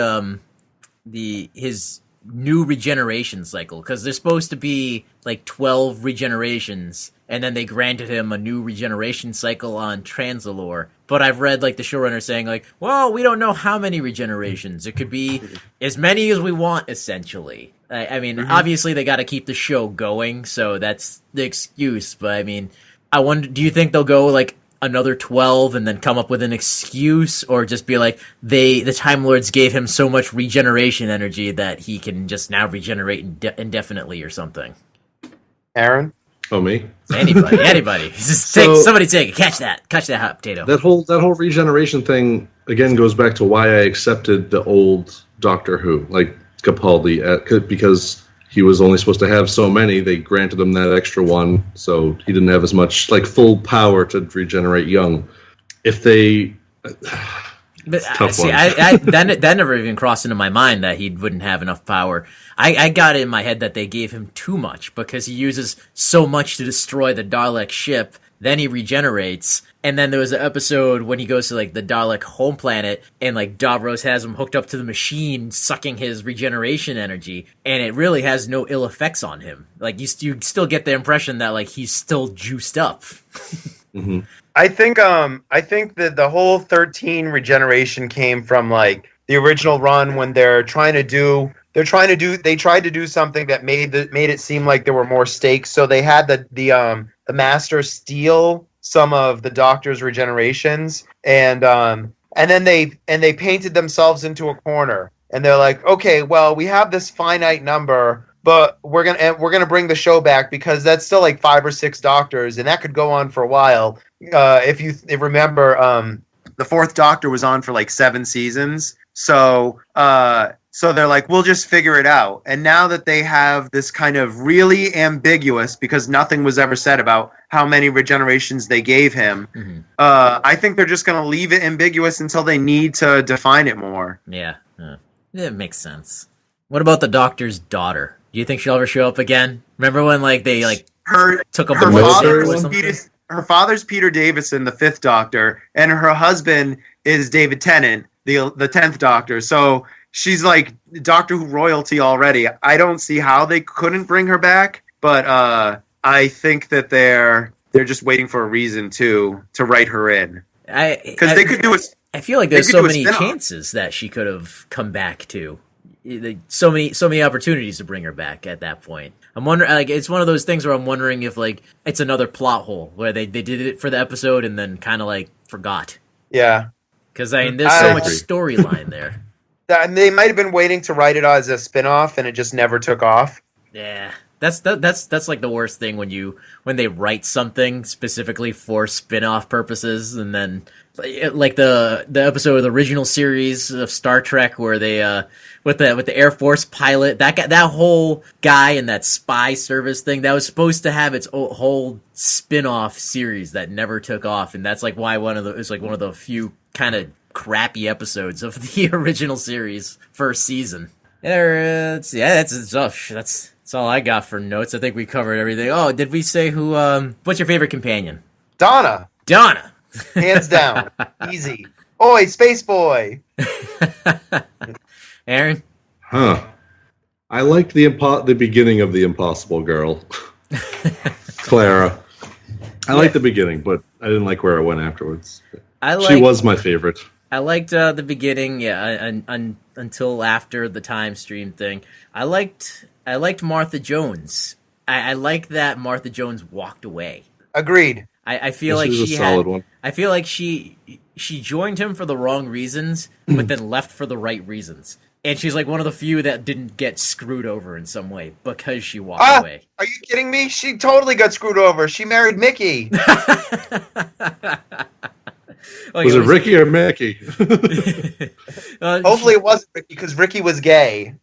his new regeneration cycle? Because there's supposed to be like 12 regenerations, and then they granted him a new regeneration cycle on Transalore. But I've read like the showrunner saying like, well, we don't know how many regenerations. It could be as many as we want, essentially. I mean, obviously they got to keep the show going, so that's the excuse. But I mean, I wonder, do you think they'll go like another 12 and then come up with an excuse, or just be like the Time Lords gave him so much regeneration energy that he can just now regenerate indefinitely or something? Aaron? Oh, me? Anybody. Just somebody take it. Catch that hot potato. That whole regeneration thing again goes back to why I accepted the old Doctor Who, like Capaldi, because he was only supposed to have so many. They granted him that extra one, so he didn't have as much like full power to regenerate young. If they, but see, that never even crossed into my mind that he wouldn't have enough power. I got it in my head that they gave him too much because he uses so much to destroy the Dalek ship. Then he regenerates, and then there was an episode when he goes to like the Dalek home planet, and like Davros has him hooked up to the machine, sucking his regeneration energy, and it really has no ill effects on him. Like you still get the impression that like he's still juiced up. Mm-hmm. I think that the whole 13 regeneration came from like the original run when they tried to do something that made it seem like there were more stakes. So they had the Master steal some of the Doctor's regenerations, and then they painted themselves into a corner, and they're like, okay, well, we have this finite number, but we're gonna bring the show back because that's still like 5 or 6 Doctors, and that could go on for a while. If you remember, the 4th Doctor was on for like 7 seasons, so they're like, we'll just figure it out. And now that they have this kind of really ambiguous, because nothing was ever said about how many regenerations they gave him, I think they're just going to leave it ambiguous until they need to define it more. Yeah, it makes sense. What about the Doctor's daughter? Do you think she'll ever show up again? Remember when like they like took up the father or something? Her father's Peter Davison, the 5th Doctor, and her husband is David Tennant, the 10th Doctor. So she's like Doctor Who royalty already. I don't see how they couldn't bring her back, but I think that they're just waiting for a reason to write her in. Because they could do it. I feel like there's so many chances that she could have come back to. so many opportunities to bring her back at that point. I'm wondering, like, it's one of those things where I'm wondering if, like, it's another plot hole where they did it for the episode and then kind of like forgot. Yeah. Because I mean, there's so much storyline there. They might have been waiting to write it as a spin-off, and it just never took off. Yeah, that's like the worst thing when they write something specifically for spin-off purposes, and then like the episode of the original series of Star Trek where they with the Air Force pilot, that whole guy and that spy service thing that was supposed to have its whole spin-off series that never took off, and that's like why it's like one of the few kind of crappy episodes of the original series first season. That's all I got for notes. I think we covered everything. Oh, did we say who? What's your favorite companion? Donna. Hands down. Easy. Oi, Space Boy. Aaron? Huh. I liked the beginning of The Impossible Girl. Clara. I liked the beginning, but I didn't like where it went afterwards. She was my favorite. I liked the beginning, until after the time stream thing. I liked Martha Jones. I like that Martha Jones walked away. Agreed. I feel like she had. One. I feel like she joined him for the wrong reasons, but then left for the right reasons. And she's like one of the few that didn't get screwed over in some way because she walked away. Are you kidding me? She totally got screwed over. She married Mickey. Was it Ricky or Mickey? Hopefully it wasn't Ricky because Ricky was gay.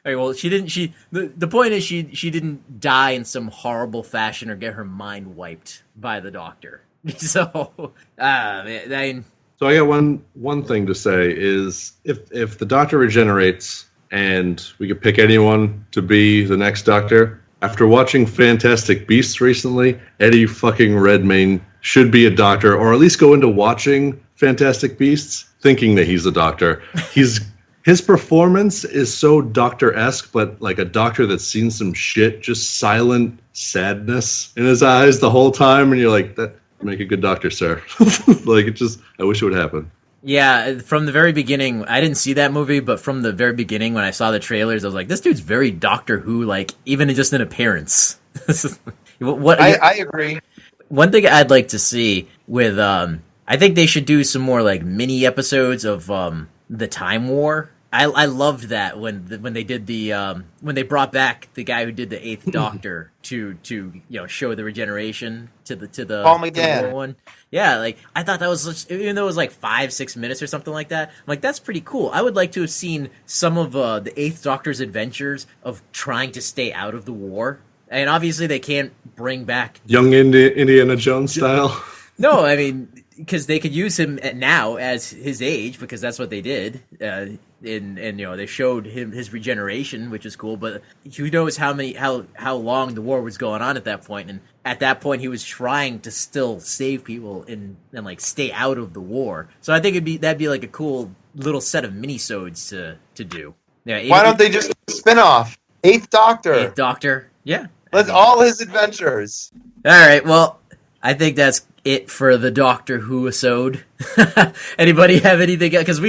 All right, well, she didn't. The point is she didn't die in some horrible fashion or get her mind wiped by the Doctor. So, So I got one thing to say is if the Doctor regenerates and we could pick anyone to be the next Doctor, after watching Fantastic Beasts recently, Eddie fucking Redmayne should be a Doctor, or at least go into watching Fantastic Beasts thinking that he's a Doctor. His performance is so Doctor-esque, but like a Doctor that's seen some shit, just silent sadness in his eyes the whole time, and you're like, that make a good Doctor, sir. Like, I wish it would happen. Yeah, from the very beginning, I didn't see that movie, but from the very beginning, when I saw the trailers, I was like, this dude's very Doctor Who, like, even just in appearance. I agree. One thing I'd like to see with, I think they should do some more, like, mini episodes of the Time War. I loved that when they did when they brought back the guy who did the Eighth Doctor to show the regeneration to the Paul McGann one. Yeah, like I thought that was, even though it was like 5-6 minutes or something like that. I'm like, that's pretty cool. I would like to have seen some of the Eighth Doctor's adventures of trying to stay out of the war. And obviously they can't bring back young Indiana Jones style. No, I mean, because they could use him now as his age, because that's what they did. And they showed him his regeneration, which is cool. But who knows how long the war was going on at that point? And at that point, he was trying to still save people and like stay out of the war. So I think that'd be like a cool little set of minisodes to do. Yeah. Why don't they just spin off Eighth Doctor? Yeah. Let's all his adventures. All right. Well, I think that's it for the Doctor Who episode. Anybody have anything? Because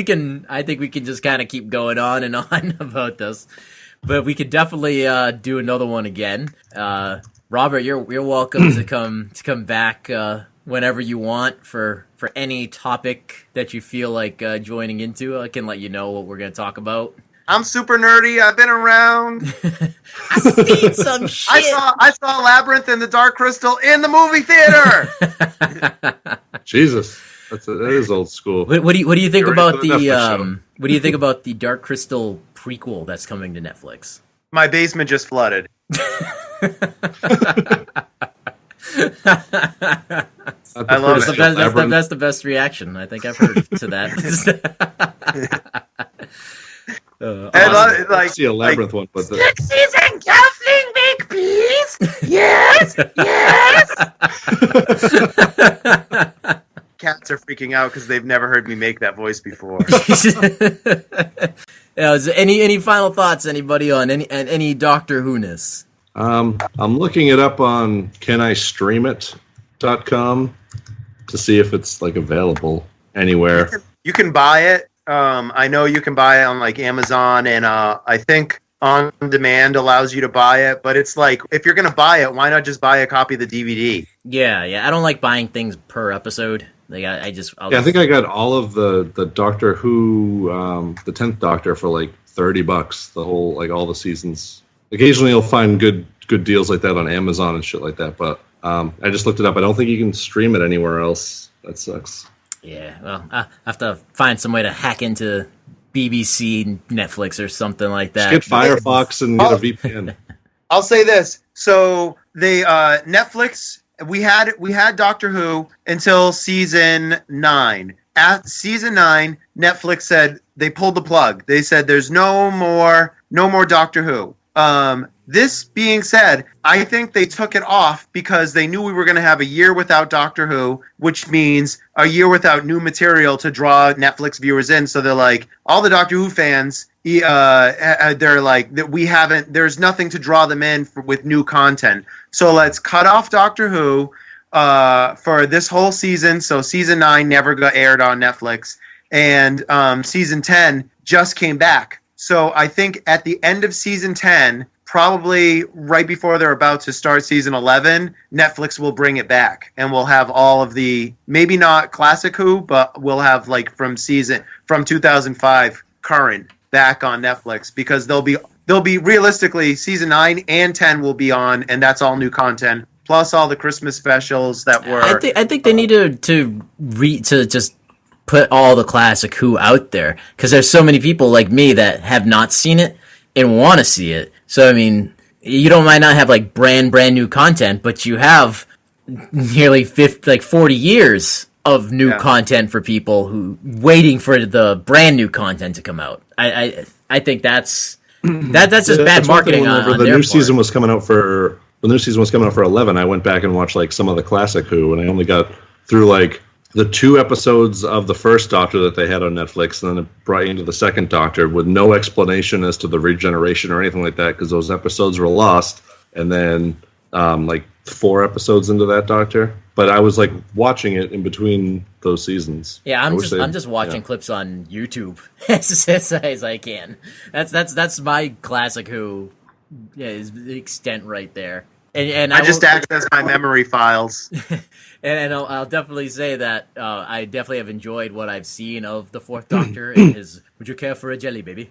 I think we can just kind of keep going on and on about this, but we could definitely do another one again. Robert, you're welcome to come back whenever you want for any topic that you feel like joining into. I can let you know what we're going to talk about. I'm super nerdy. I've been around. I seen some shit. I saw Labyrinth and the Dark Crystal in the movie theater. Jesus, that is old school. What do you think about what do you think about the Dark Crystal prequel that's coming to Netflix? My basement just flooded. I love it. That's the best reaction I think I've heard to that. I see a Labyrinth one, but Pixies and Kathleen Makepeace. Yes, yes. Cats are freaking out because they've never heard me make that voice before. Any final thoughts, anybody, on any Doctor Who-ness? I'm looking it up on canistreamit.com to see if it's like available anywhere. You can buy it. I know you can buy it on like Amazon, and I think On Demand allows you to buy it. But it's like, if you're gonna buy it, why not just buy a copy of the DVD? Yeah. I don't like buying things per episode. Like I think I got all of the Doctor Who, the 10th Doctor for like $30. The whole, like, all the seasons. Occasionally, you'll find good deals like that on Amazon and shit like that. But I just looked it up. I don't think you can stream it anywhere else. That sucks. Yeah, well, I have to find some way to hack into BBC, Netflix, or something like that. Just get Firefox and get a VPN. I'll say this. So they Netflix, we had Doctor Who until season 9. At season 9, Netflix said they pulled the plug. They said there's no more Doctor Who. This being said, I think they took it off because they knew we were going to have a year without Doctor Who, which means a year without new material to draw Netflix viewers in. So they're like, all the Doctor Who fans, they're like, there's nothing to draw them in with new content. So let's cut off Doctor Who for this whole season. So season 9 never got aired on Netflix, and season 10 just came back. So I think at the end of season 10, probably right before they're about to start season 11, Netflix will bring it back, and we'll have all of the, maybe not classic Who, but we'll have like from 2005 current back on Netflix, because they'll be realistically season 9 and 10 will be on, and that's all new content plus all the Christmas specials that were. I think they need to just put all the classic Who out there, because there's so many people like me that have not seen it and want to see it. So I mean, might not have like brand new content, but you have nearly 40 years of new content for people who waiting for the brand new content to come out. I think that's just bad marketing on the their new part. season was coming out for. When the new season was coming out for 11, I went back and watched like some of the classic Who, and I only got through like the 2 episodes of the first Doctor that they had on Netflix, and then it brought you into the second Doctor with no explanation as to the regeneration or anything like that, because those episodes were lost. And then like 4 episodes into that Doctor, but I was like watching it in between those seasons. Yeah, I'm just watching clips on YouTube as I can. That's my classic Who. Yeah, is the extent right there. And I just access my memory files. And I'll definitely say that I definitely have enjoyed what I've seen of the 4th Doctor and his "Would you care for a jelly, baby?"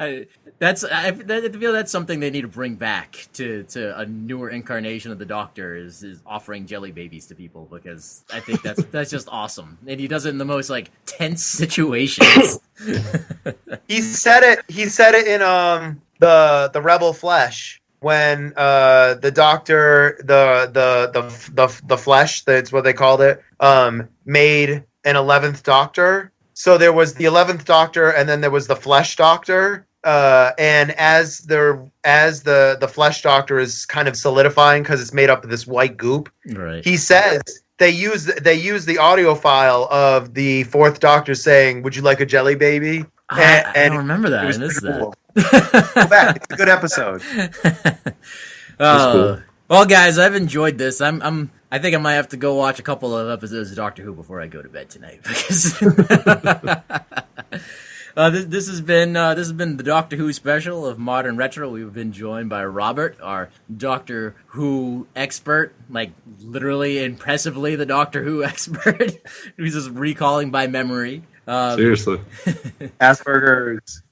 I feel that's something they need to bring back to a newer incarnation of the Doctor is offering jelly babies to people, because I think that's just awesome, and he does it in the most like tense situations. He said it in the Rebel Flesh, when the Doctor, the Flesh, that's what they called it, made an 11th Doctor. So there was the 11th Doctor, and then there was the Flesh Doctor. And as the Flesh Doctor is kind of solidifying because it's made up of this white goop, right? He says they use the audio file of the 4th Doctor saying, "Would you like a jelly baby?" I don't remember that. I missed cool. that. Go back. It's a good episode. Cool. Well, guys, I've enjoyed this. I think I might have to go watch a couple of episodes of Doctor Who before I go to bed tonight, because this has been the Doctor Who special of Modern Retro. We've been joined by Robert, our Doctor Who expert, like literally impressively the Doctor Who expert, who's just recalling by memory. Seriously. Asperger's.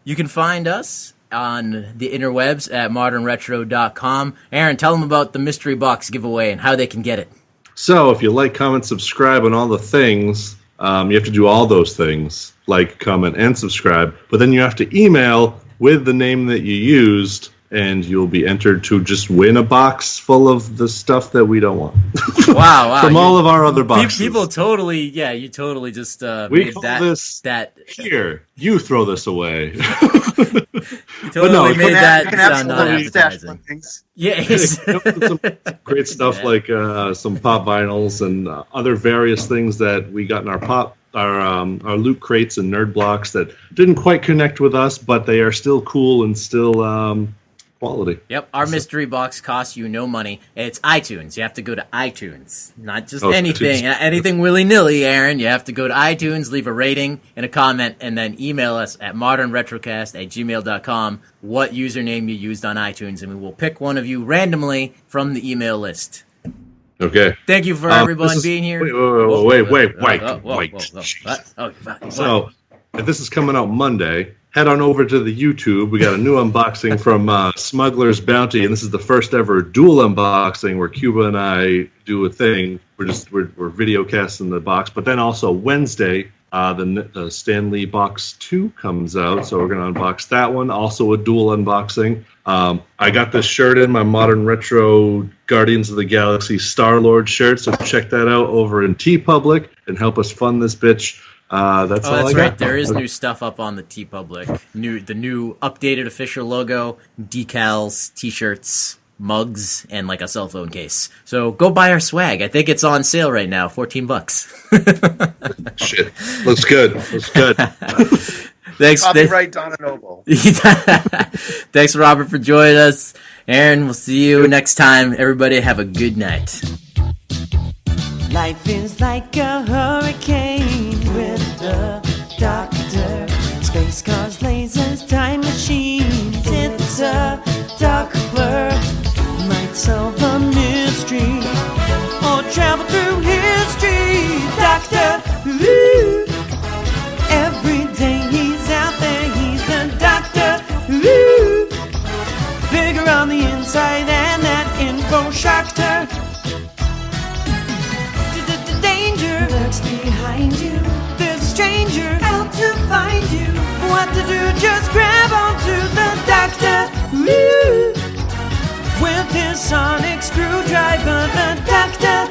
You can find us on the interwebs at modernretro.com. Aaron, tell them about the mystery box giveaway and how they can get it. So if you like, comment, subscribe, and all the things, you have to do all those things, like, comment, and subscribe. But then you have to email with the name that you used, and you'll be entered to just win a box full of the stuff that we don't want. Wow. From all of our other boxes. People totally, you totally just we made call that. Here, you throw this away. You totally made that sound absolutely non-appetizing. Yeah, some great stuff like some pop vinyls and other various things that we got in our loot crates and nerd blocks that didn't quite connect with us, but they are still cool and still quality. Yep, our mystery box costs you no money. It's iTunes. You have to go to iTunes, not just Oh, anything, anything willy-nilly, Aaron. You have to go to iTunes, leave a rating and a comment, and then email us at modernretrocast@gmail.com what username you used on iTunes, and we will pick one of you randomly from the email list. Okay. Thank you for everyone being here. Wait. What? Oh, what? So, if this is coming out Monday, head on over to the YouTube. We got a new unboxing from Smuggler's Bounty, and this is the first ever dual unboxing where Cuba and I do a thing. We're video casting the box, but then also Wednesday, the Stan Lee box 2 comes out, so we're gonna unbox that one. Also a dual unboxing. I got this shirt in my Modern Retro Guardians of the Galaxy Star-Lord shirt, so check that out over in TeePublic and help us fund this bitch. That's all that's I got. right. There is new stuff up on the TeePublic. The new updated official logo, decals, t-shirts, mugs, and like a cell phone case. So go buy our swag. I think it's on sale right now, $14. Shit, looks good. Thanks. Copyright Donna Noble. Thanks, Robert, for joining us. Aaron, we'll see you next time. Everybody have a good night. Life is like a hurricane with the doctor. Space cars, lasers, time machines. It's a dark blur. Might solve a mystery or travel through history. Doctor Who. Every day he's out there, he's the Doctor Who. Bigger on the inside than that info shocked. Danger lurks behind you. There's a stranger out to find you. What to do? Just grab onto the Doctor Who. With his sonic screwdriver, the Doctor